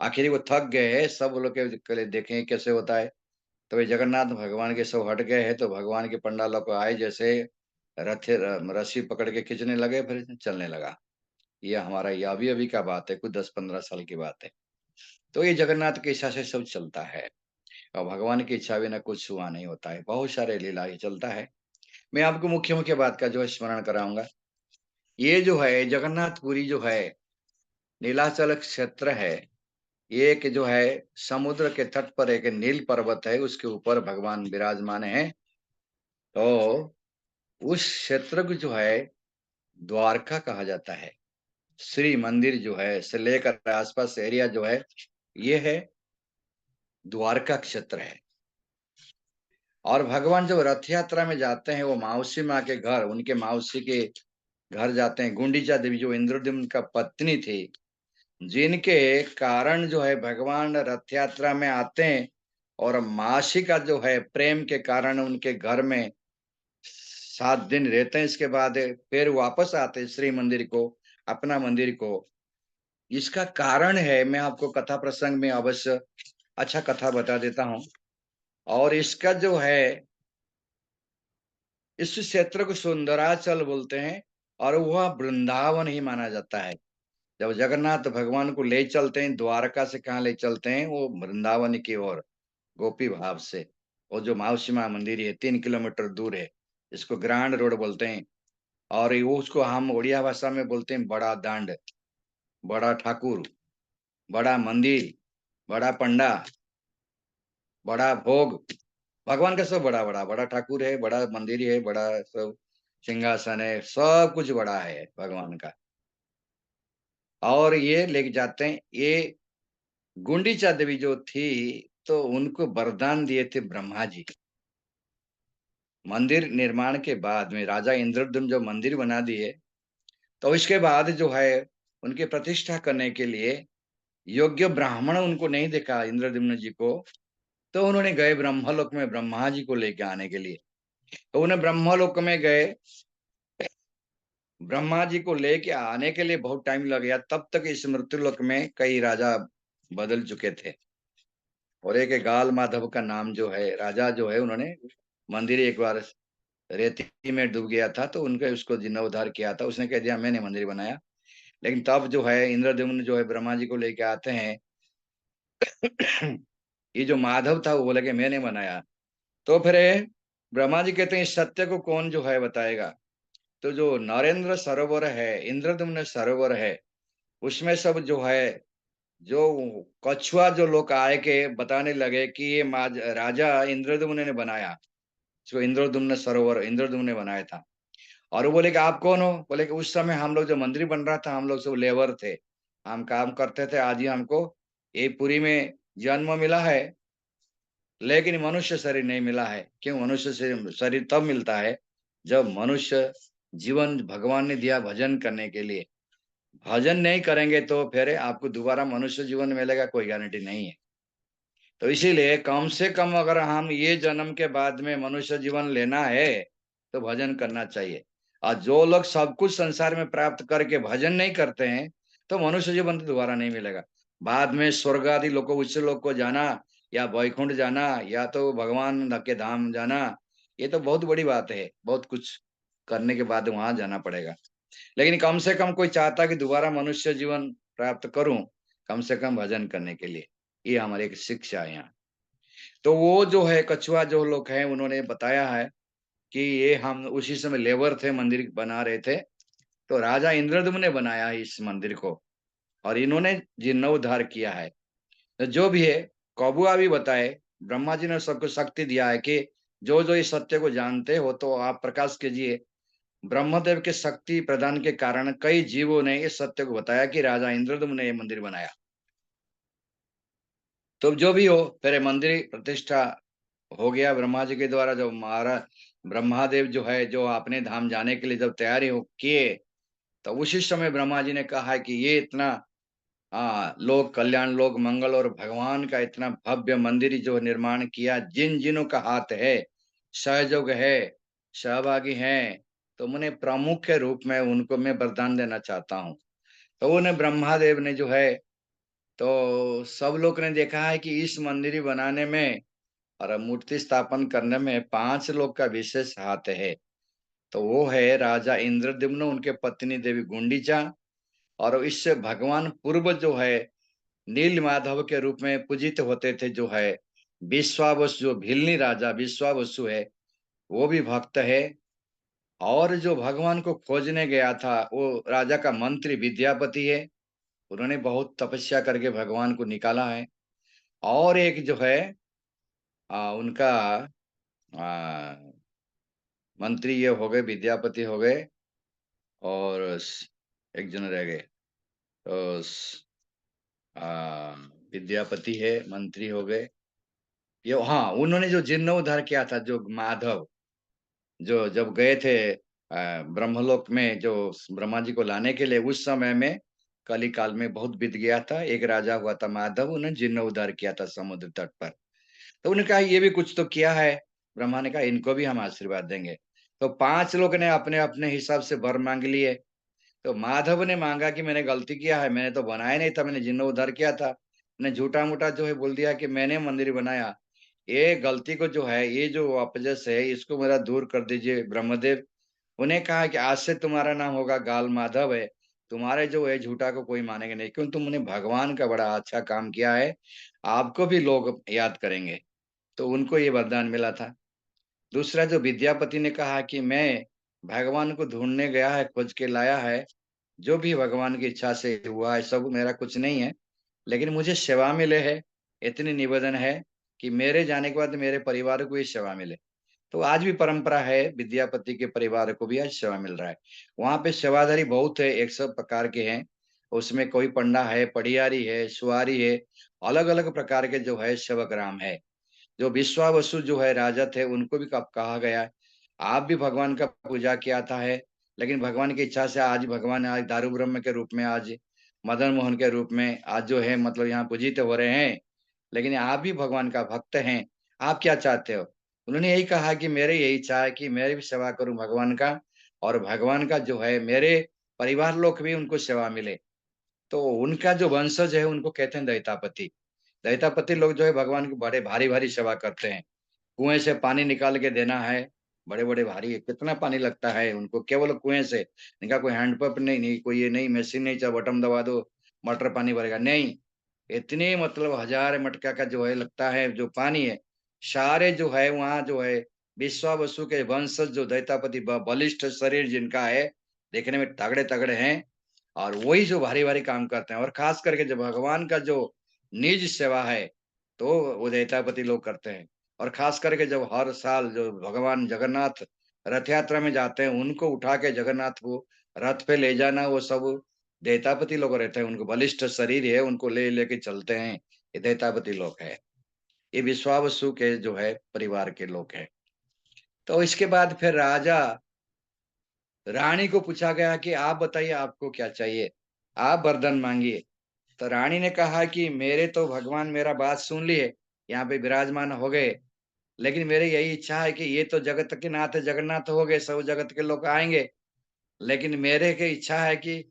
आखिर वो थक गए हैं, सब लोग के लिए देखें कैसे होता है। तो वे जगन्नाथ भगवान के सब हट गए हैं, तो भगवान के पंडालों को आए जैसे रथ रस्सी पकड़ के खींचने लगे, फिर चलने लगा। ये हमारा ये अभी अभी का बात है, कुछ 10-15 साल की बात है। तो ये जगन्नाथ की इच्छा से सब चलता है, और भगवान की इच्छा बिना कुछ हुआ नहीं होता है, बहुत सारे लीला ही चलता है। मैं आपको मुख्य मुख्य बात का जो है स्मरण कराऊंगा। ये जो है जगन्नाथपुरी जो है नीलाचल क्षेत्र है, ये एक जो है समुद्र के तट पर एक नील पर्वत है, उसके ऊपर भगवान विराजमान है। तो उस क्षेत्र को जो है द्वारका कहा जाता है। श्री मंदिर जो है से लेकर आसपास एरिया जो है, ये है द्वारका क्षेत्र है। और भगवान जब रथ यात्रा में जाते हैं, वो मौसी माँ के घर, उनके मौसी के घर जाते हैं, गुंडीचा देवी जो इंद्रद्युम्न का पत्नी थी, जिनके कारण जो है भगवान रथ यात्रा में आते हैं, और मासी का जो है प्रेम के कारण उनके घर में 7 दिन रहते हैं, इसके बाद फिर वापस आते हैं श्री मंदिर को, अपना मंदिर को। इसका कारण है, मैं आपको कथा प्रसंग में अवश्य अच्छा कथा बता देता हूँ। और इसका जो है, इस क्षेत्र को सुंदराचल बोलते हैं, और वह वृंदावन ही माना जाता है। जब जगन्नाथ भगवान को ले चलते हैं द्वारका से, कहाँ ले चलते हैं, वो वृंदावन की ओर, गोपी भाव से। वो जो मौसी माँ मंदिर है 3 किलोमीटर दूर है, इसको ग्रांड रोड बोलते हैं। और वो उसको हम उड़िया भाषा में बोलते हैं बड़ा दांड, बड़ा ठाकुर, बड़ा मंदिर, बड़ा पंडा, बड़ा भोग। भगवान का सब बड़ा बड़ा, बड़ा ठाकुर है, बड़ा मंदिर है, बड़ा सब सिंहासन है, सब कुछ बड़ा है भगवान का। और ये लेके जाते हैं, ये गुंडीचा देवी जो थी, तो उनको वरदान दिए थे ब्रह्मा जी। मंदिर निर्माण के बाद में राजा इंद्रद्युम्न जो मंदिर बना दिए, तो इसके बाद जो है उनकी प्रतिष्ठा करने के लिए योग्य ब्राह्मण उनको नहीं देखा इंद्रद्युम्न जी को। तो उन्होंने गए ब्रह्मलोक में ब्रह्मा जी को लेके आने के लिए। तो उन्हें ब्रह्मलोक में गए, ब्रह्मा जी को लेके आने के लिए बहुत टाइम लग गया, तब तक इस मृत्युलोक में कई राजा बदल चुके थे। और एक गाल माधव का नाम जो है राजा जो है, उन्होंने मंदिर एक बार रेती में डूब गया था, तो उनके उसको जीर्णोद्धार किया था, उसने कह दिया मैंने मंदिर बनाया। लेकिन तब जो है इंद्रद्युम्न जो है ब्रह्मा जी को लेके आते हैं। ये जो माधव था वो बोले कि मैंने बनाया। तो फिर ब्रह्मा जी कहते हैं इस सत्य को कौन जो है बताएगा। तो जो नरेंद्र सरोवर है, इंद्रद्युम्न सरोवर है, उसमें सब जो है, जो कछुआ जो लोग आए के बताने लगे कि ये राजा इंद्रद्युम्न ने बनाया, इसको इंद्रद्युम्न सरोवर इंद्रद्युम्न ने बनाया था। और वो बोले कि आप कौन हो? बोले कि उस समय हम लोग जो मंदिर बन रहा था, हम लोग सब लेबर थे, हम काम करते थे, आज ही हमको ये पुरी में जन्म मिला है, लेकिन मनुष्य शरीर नहीं मिला है। क्यों? मनुष्य शरीर तब मिलता है जब मनुष्य जीवन भगवान ने दिया भजन करने के लिए। भजन नहीं करेंगे तो फिर आपको दोबारा मनुष्य जीवन मिलेगा, कोई गारंटी नहीं है। तो इसीलिए कम से कम अगर हम ये जन्म के बाद में मनुष्य जीवन लेना है तो भजन करना चाहिए। और जो लोग सब कुछ संसार में प्राप्त करके भजन नहीं करते हैं तो मनुष्य जीवन तो दोबारा नहीं मिलेगा। बाद में स्वर्ग आदि लोग उच्च लोग को जाना, या वैकुंठ जाना, या तो भगवान के धाम जाना, ये तो बहुत बड़ी बात है। बहुत कुछ करने के बाद वहां जाना पड़ेगा। लेकिन कम से कम कोई चाहता कि दोबारा मनुष्य जीवन प्राप्त करूं, कम से कम भजन करने के लिए। ये हमारी एक शिक्षा है यहाँ। तो वो जो है कछुआ जो लोग हैं उन्होंने बताया है कि ये हम उसी समय लेबर थे, मंदिर बना रहे थे, तो राजा इंद्रद्युम्न ने बनाया है इस मंदिर को, और इन्होंने जीर्णोद्धार किया है। तो जो भी है, कौबुआ भी बताए, ब्रह्मा जी ने सबको शक्ति दिया है कि जो जो इस सत्य को जानते हो तो आप प्रकाश कीजिए। ब्रह्मदेव के शक्ति प्रदान के कारण कई जीवों ने इस सत्य को बताया कि राजा इंद्रद्युम्न ने यह मंदिर बनाया। तो जो भी हो, फिर मंदिर प्रतिष्ठा हो गया ब्रह्मा जी के द्वारा। जब महाराज ब्रह्मादेव जो है जो अपने धाम जाने के लिए जब तैयारी हो किए, तो उसी समय ब्रह्मा जी ने कहा है कि ये इतना लोक कल्याण, लोक मंगल और भगवान का इतना भव्य मंदिर जो निर्माण किया, जिन जिनों का हाथ है, सहयोग है, सहभागी हैं, तो उन्हें प्रमुख के रूप में उनको मैं वरदान देना चाहता हूँ। तो उन्हें ब्रह्मादेव ने जो है, तो सब लोग ने देखा है कि इस मंदिर बनाने में और मूर्ति स्थापन करने में 5 लोग का विशेष हाथ है। तो वो है राजा इंद्रद्युम्न, उनके पत्नी देवी गुंडीचा, और इससे भगवान पूर्व जो है नील माधव के रूप में पूजित होते थे, जो है विश्वावसु, जो भिल्ली राजा विश्वावसु है, वो भी भक्त है। और जो भगवान को खोजने गया था वो राजा का मंत्री विद्यापति है, उन्होंने बहुत तपस्या करके भगवान को निकाला है। और एक जो है उनका आ, मंत्री ये हो गए, विद्यापति हो गए, और एक जन रह गए। तो विद्यापति है, मंत्री हो गए, ये हाँ, उन्होंने जो जीर्णोद्धार किया था, जो माधव जो जब गए थे ब्रह्मलोक में जो ब्रह्मा जी को लाने के लिए, उस समय में कली काल में बहुत बीत गया था। एक राजा हुआ था माधव, उन्होंने जीर्णोद्धार किया था समुद्र तट पर। तो उन्होंने कहा ये भी कुछ तो किया है। ब्रह्मा ने कहा इनको भी हम आशीर्वाद देंगे। तो 5 लोग ने अपने अपने हिसाब से वर मांग लिए। तो माधव ने मांगा कि मैंने गलती किया है, मैंने तो बनाया नहीं था, मैंने जीर्णोद्धार किया था, मैंने झूठा मूठा जो है बोल दिया कि मैंने मंदिर बनाया। ये गलती को जो है, ये जो अपजस है, इसको मेरा दूर कर दीजिए ब्रह्मदेव। उन्हें कहा कि आज से तुम्हारा नाम होगा गाल माधव है। तुम्हारे जो है झूठा को कोई मानेगा नहीं, क्योंकि तुमने भगवान का बड़ा अच्छा काम किया है, आपको भी लोग याद करेंगे। तो उनको ये वरदान मिला था। दूसरा जो विद्यापति ने कहा कि मैं भगवान को ढूंढने गया है, खोज के लाया है, जो भी भगवान की इच्छा से हुआ है सब मेरा कुछ नहीं है, लेकिन मुझे सेवा मिले है, इतनी निवेदन है कि मेरे जाने के बाद मेरे परिवार को ही सेवा मिले। तो आज भी परंपरा है, विद्यापति के परिवार को भी आज सेवा मिल रहा है। वहां पे सेवाधारी बहुत है, 100 प्रकार के हैं। उसमें कोई पंडा है, पड़ियारी है, सुआरी है, अलग अलग प्रकार के जो है सेवक राम है। जो विश्वावसु जो है राजा थे, उनको भी कब कहा गया है, आप भी भगवान का पूजा किया था है, लेकिन भगवान की इच्छा से आज भगवान आज दारू ब्रह्म के रूप में, आज मदन मोहन के रूप में आज जो है मतलब यहाँ पूजित हो रहे हैं। लेकिन आप भी भगवान का भक्त हैं, आप क्या चाहते हो? उन्होंने यही कहा कि मेरे यही इच्छा है कि मैं भी सेवा करूं भगवान का, और भगवान का जो है मेरे परिवार लोग भी उनको सेवा मिले। तो उनका जो वंशज है उनको कहते हैं दैतापति। दैतापति लोग जो है भगवान की बड़े भारी भारी सेवा करते हैं। कुएं से पानी निकाल के देना है, बड़े-बड़े भारी है, कितना पानी लगता है उनको केवल कुएँ से। इनका कोई हैंडपंप नहीं, नहीं कोई ये नहीं मशीन नहीं, चाहे बटन दबा दो, मोटर पानी भरेगा, नहीं। इतने मतलब हज़ार मटका का जो है लगता है जो पानी है, सारे जो है वहाँ जो है विश्वावसु के वंशज जो दैतापति बलिष्ठ शरीर जिनका है, देखने में तगड़े-तगड़े हैं और वही जो भारी-भारी काम करते हैं और ख़ास करके जो भगवान का जो निज सेवा है, तो वो दैतापति लोग करते हैं। और ख़ास करके जब हर साल जो भगवान जगन्नाथ रथ यात्रा में जाते हैं, उनको उठा के जगन्नाथ को रथ पे ले जाना वो सब दैतापति लोग रहते हैं, उनको बलिष्ठ शरीर है, उनको लेके चलते हैं, ये दैतापति लोग हैं। ये विश्वावसु के जो है परिवार के लोग हैं। तो इसके बाद फिर राजा रानी को पूछा गया कि आप बताइए आपको क्या चाहिए? आप वरदान माँगिए। तो रानी ने कहा कि मेरे तो भगवान मेरा बात सुन लिए, यहाँ पे विराजमान हो गए, लेकिन मेरी यही इच्छा है कि ये तो जगत के नाथ जगन्नाथ हो गए, सब जगत के लोग आएँगे, लेकिन मेरे की इच्छा है कि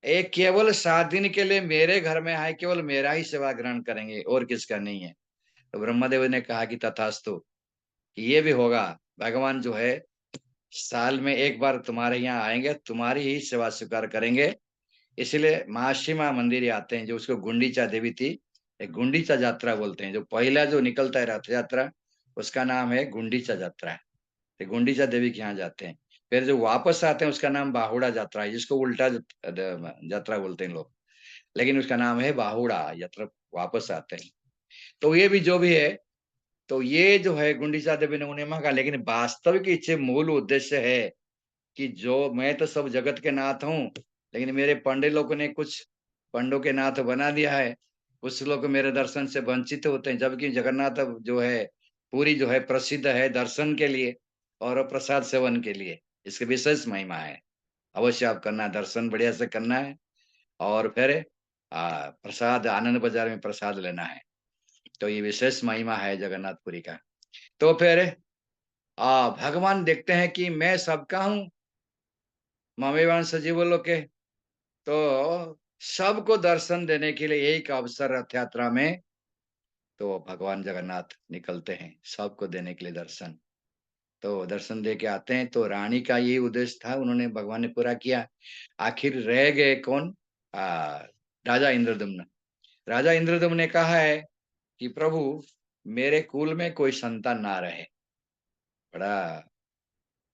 एक केवल 7 दिन के लिए मेरे घर में आए, केवल मेरा ही सेवा ग्रहण करेंगे और किसका नहीं है। तो ब्रह्मदेव ने कहा कि तथास्तु, कि ये भी होगा। भगवान जो है साल में 1 बार तुम्हारे यहाँ आएँगे, तुम्हारी ही सेवा स्वीकार करेंगे। इसलिए महाशिमा मंदिर आते हैं, जो उसको गुंडीचा देवी थी, एक गुंडीचा यात्रा बोलते हैं। जो पहला जो निकलता है रथ यात्रा, उसका नाम है गुंडीचा यात्रा। तो गुंडीचा देवी के यहाँ जाते हैं। फिर जो वापस आते हैं उसका नाम बाहुड़ा यात्रा है, जिसको उल्टा यात्रा बोलते हैं लोग। लेकिन उसका नाम है बाहुड़ा यात्रा, वापस आते हैं। तो ये भी जो भी है, तो ये जो है गुंडीचा देवी ने उन्हें माँगा, लेकिन वास्तविक इच्छा मूल उद्देश्य है कि जो मैं तो सब जगत के नाथ हूँ, लेकिन मेरे पंडित लोगों ने कुछ पंडों के नाथ बना दिया है। कुछ लोग मेरे दर्शन से वंचित होते हैं, जबकि जगन्नाथ अब जो है, पूरी जो है प्रसिद्ध है दर्शन के लिए और प्रसाद सेवन के लिए। इसकी विशेष महिमा है। अवश्य आप करना, दर्शन बढ़िया से करना है और फिर प्रसाद आनंद बाज़ार में प्रसाद लेना है। तो ये विशेष महिमा है जगन्नाथपुरी का। तो फिर भगवान देखते हैं कि मैं सबका हूँ, ममेवान सजीव लोके, तो सबको दर्शन देने के लिए एक अवसर रथ यात्रा में तो भगवान जगन्नाथ निकलते हैं, सबको देने के लिए दर्शन। तो दर्शन दे के आते हैं, तो रानी का यही उद्देश्य था, उन्होंने भगवान ने पूरा किया। आखिर रह गए कौन? राजा इंद्रद्युम्न। राजा इंद्रद्युम्न ने कहा है कि प्रभु मेरे कुल में कोई संतान ना रहे। बड़ा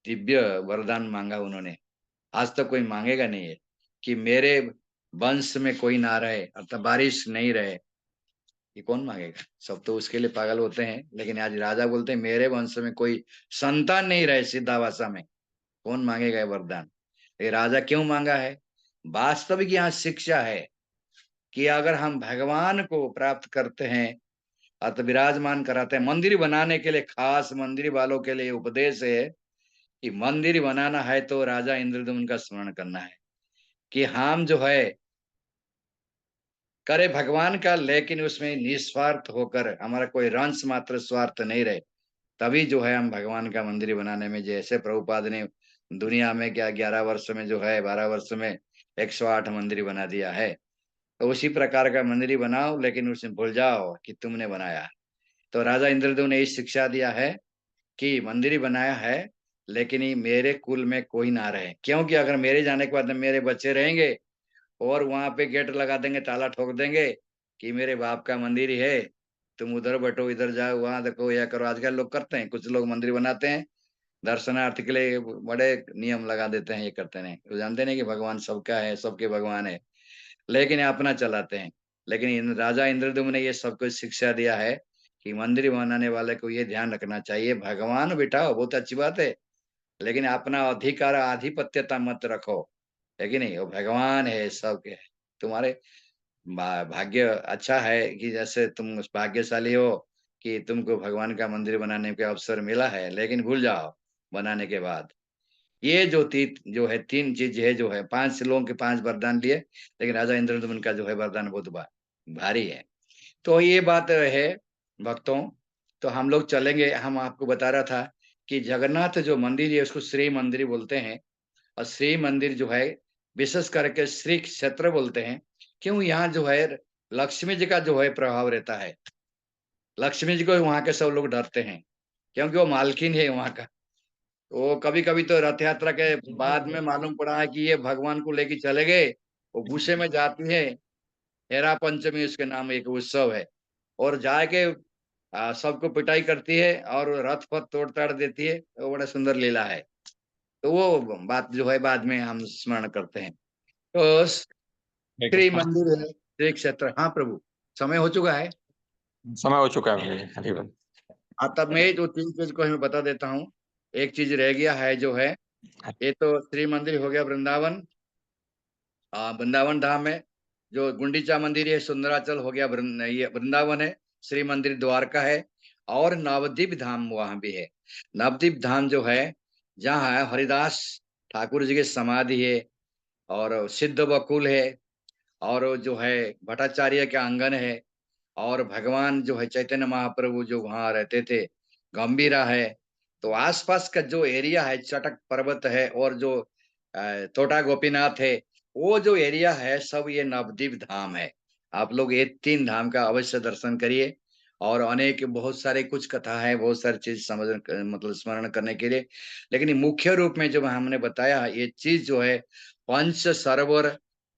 दिव्य वरदान माँगा उन्होंने। आज तक कोई माँगेगा नहीं है कि मेरे वंश में कोई ना रहे, अर्थात बारिश नहीं रहे। ये कौन माँगेगा? सब तो उसके लिए पागल होते हैं, लेकिन आज राजा बोलते हैं मेरे वंश में कोई संतान नहीं रहे, सीधा भाषा में। कौन माँगेगा ये वरदान? ये राजा क्यों माँगा है? वास्तविक यहाँ शिक्षा है कि अगर हम भगवान को प्राप्त करते हैं, अत विराजमान कराते हैं, मंदिर बनाने के लिए, खास मंदिर वालों के लिए उपदेश है कि मंदिर बनाना है तो राजा इंद्रद्युम्न का स्मरण करना है कि हम जो है करे भगवान का, लेकिन उसमें निस्वार्थ होकर हमारा कोई रंच मात्र स्वार्थ नहीं रहे। तभी जो है हम भगवान का मंदिर बनाने में, जैसे प्रभुपाद ने दुनिया में क्या 11 वर्ष में जो है 12 वर्ष में 108 मंदिर बना दिया है, तो उसी प्रकार का मंदिर बनाओ, लेकिन उसमें भूल जाओ कि तुमने बनाया। तो राजा इंद्रदेव ने इस शिक्षा दिया है कि मंदिर बनाया है, लेकिन ये मेरे कुल में कोई ना रहे, क्योंकि अगर मेरे जाने के बाद मेरे बच्चे रहेंगे और वहाँ पे गेट लगा देंगे, ताला ठोक देंगे कि मेरे बाप का मंदिर ही है, तुम उधर बैठो, इधर जाओ, वहाँ देखो, या करो। आजकल लोग करते हैं, कुछ लोग मंदिर बनाते हैं, दर्शनार्थी के लिए बड़े नियम लगा देते हैं, ये करते हैं। वो जानते नहीं कि भगवान सबका है, सबके भगवान है, लेकिन ये अपना चलाते हैं। लेकिन राजा इंद्रद्युम्न ने ये सबको शिक्षा दिया है कि मंदिर बनाने वाले को ये ध्यान रखना चाहिए, भगवान बिठाओ, बहुत अच्छी बात है, लेकिन अपना अधिकार आधिपत्यता मत रखो, है कि नहीं? वो भगवान है, सबके है। तुम्हारे भाग्य अच्छा है कि जैसे तुम उस भाग्यशाली हो कि तुमको भगवान का मंदिर बनाने का अवसर मिला है, लेकिन भूल जाओ बनाने के बाद। ये जो है 3 चीज़ है, जो है 5 लोगों के 5 वरदान लिए, लेकिन राजा इंद्रद्युम्न का जो है वरदान बहुत भारी है। तो ये बात है भक्तों, तो हम लोग चलेंगे। हम आपको बता रहा था कि जगन्नाथ जो मंदिर है उसको श्री मंदिर बोलते हैं और श्री मंदिर जो है विशेष करके श्री क्षेत्र बोलते हैं। क्यों? यहाँ जो है लक्ष्मी जी का जो है प्रभाव रहता है। लक्ष्मी जी को वहाँ के सब लोग डरते हैं, क्योंकि वो मालकिन है वहाँ का। तो कभी-कभी तो रथ यात्रा के बाद में मालूम पड़ा है कि ये भगवान को लेके चले गए, वो गुस्से में जाती है। हेरा पंचमी उसके नाम एक उत्सव है, और जाके सबको पिटाई करती है और रथ पथ तोड़-ताड़ देती है, तो बड़ा सुंदर लीला है। तो वो बात जो है बाद में हम स्मरण करते हैं। तो हरे श्री कृष्णा। मंदिर है, श्री क्षेत्र। हाँ प्रभु, समय हो चुका है। समय हो चुका है मुझे। हरि बोल। हाँ, तब मैं जो 3 चीज़ को मैं बता देता हूँ। एक चीज़ रह गया है जो है, ये तो श्री मंदिर हो गया वृंदावन। वृंदावन धाम है। जो गुंडीचा मंदिर है सुंदराचल हो गया, ये वृंदावन है। श्री मंदिर द्वारका है। और नवद्वीप धाम वहां भी है। नवद्वीप धाम जो है, जहाँ है हरिदास ठाकुर जी की समाधि है, और सिद्ध बकुल है, और जो है भट्टाचार्य का आंगन है, और भगवान जो है चैतन्य महाप्रभु जो वहां रहते थे, गंभीरा है। तो आसपास का जो एरिया है, चटक पर्वत है, और जो तोटा गोपीनाथ है, वो जो एरिया है सब ये नवद्वीप धाम है। आप लोग ये 3 धाम का अवश्य दर्शन करिए। और अनेक बहुत सारे कुछ कथा है, बहुत सारी चीज समझ मतलब स्मरण करने के लिए। लेकिन मुख्य रूप में जो हमने बताया, ये चीज जो है पंच सरोवर,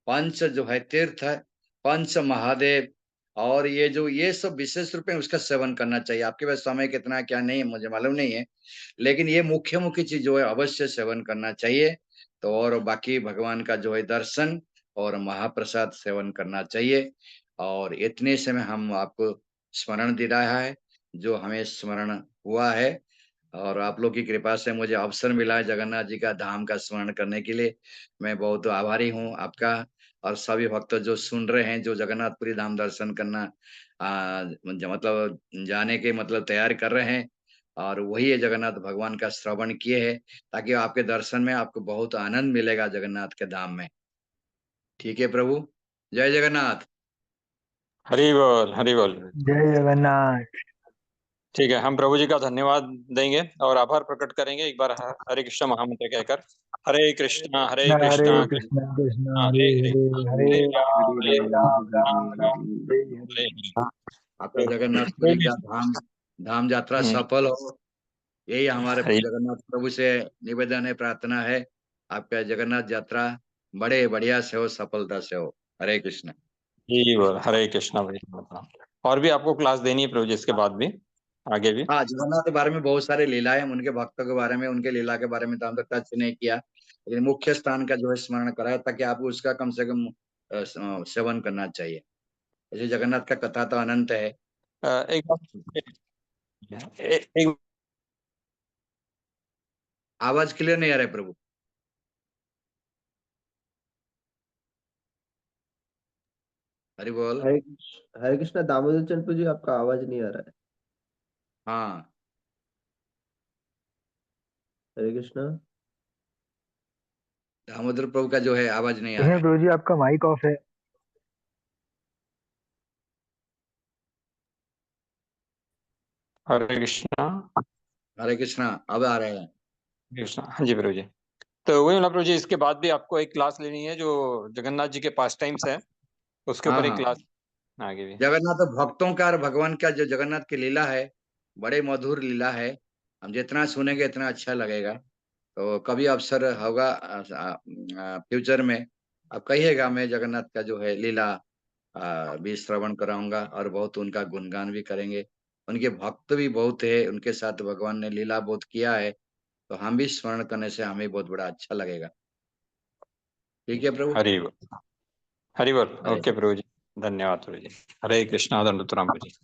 पंच जो है तीर्थ, पंच महादेव, और ये सब विशेष रूप में उसका सेवन करना चाहिए। आपके पास समय कितना है, क्या नहीं है, मुझे मालूम नहीं है। लेकिन ये मुख्य मुख्य चीज जो है अवश्य सेवन करना चाहिए। तो और बाकी भगवान का जो है दर्शन और महाप्रसाद सेवन करना चाहिए। और इतने समय हम आपको स्मरण दे रहा है, जो हमें स्मरण हुआ है। और आप लोग की कृपा से मुझे अवसर मिला है जगन्नाथ जी का धाम का स्मरण करने के लिए। मैं बहुत आभारी हूँ आपका। और सभी भक्त जो सुन रहे हैं, जो जगन्नाथपुरी धाम दर्शन करना मतलब जाने के मतलब तैयार कर रहे हैं, और वही है जगन्नाथ भगवान का श्रवण किए हैं, ताकि आपके दर्शन में आपको बहुत आनंद मिलेगा जगन्नाथ के धाम में। ठीक है प्रभु, जय जगन्नाथ। हरि बोल, हरि बोल। जय जगन्नाथ। ठीक है, हम प्रभु जी का धन्यवाद देंगे और आभार प्रकट करेंगे एक बार हरे कृष्ण महामंत्र कहकर। हरे कृष्णा, हरे हरे कृष्णा, कृष्ण कृष्ण हरे हरे हरे, हरे, हरे राम, हरे हरे राम राम, राम राम हरे हरे। हरे हरे। आपका जगन्नाथपुरी प्रभु का धाम धाम यात्रा हम्म, सफल हो, यही हमारे हरि जगन्नाथ प्रभु से निवेदन है, प्रार्थना है। आपका जगन्नाथ यात्रा बड़े बढ़िया से हो, सफलता से हो। हरे कृष्ण। जी बोल, हरे कृष्णा भाई। और भी आपको क्लास देनी है प्रभु जी इसके बाद भी, आगे भी। हाँ, जगन्नाथ के बारे में बहुत सारे लीला है, उनके भक्तों के बारे में, उनके लीला के बारे में तो हम तो टच नहीं किया, लेकिन मुख्य स्थान का जो है स्मरण कराया, ताकि आपको उसका कम से कम सेवन करना चाहिए। जैसे जगन्नाथ का कथा तो अनंत है। एक बात, एक आवाज क्लियर नहीं आ रहा है प्रभु। हरि बोल। हरे कृष्णा दामोदर चंपू जी, आपका आवाज नहीं आ रहा है। हाँ, हरे कृष्णा। दामोदर प्रभु का जो है आवाज नहीं आ रहा इसमें है। प्रभु जी आपका माइक ऑफ है। हरे कृष्णा, हरे कृष्णा, अब आ रहे हैं। कृष्णा। हाँ जी प्रभु जी। तो वही ना प्रभु जी, इसके बाद भी आपको एक क्लास लेनी है जो जगन्नाथ जी के पास टाइम्स है, उसके हाँ ऊपर एक हाँ, क्लास आगे भी। जगन्नाथ तो भक्तों का और भगवान का जो जगन्नाथ की लीला है, बड़े मधुर लीला है। हम जितना सुनेंगे इतना अच्छा लगेगा। तो कभी अवसर होगा फ्यूचर में, आप कहिएगा, मैं जगन्नाथ का जो है लीला भी श्रवण कराऊंगा, और बहुत उनका गुणगान भी करेंगे। उनके भक्त भी बहुत है, उनके साथ भगवान ने लीला बहुत किया है। तो हम भी स्मरण करने से हमें बहुत बड़ा अच्छा लगेगा। ठीक है प्रभु। हरि बोल, हरि बोल। हरे ओके प्रभु जी, धन्यवाद प्रभु जी। हरे कृष्णा, दंडोत राम प्रभु जी।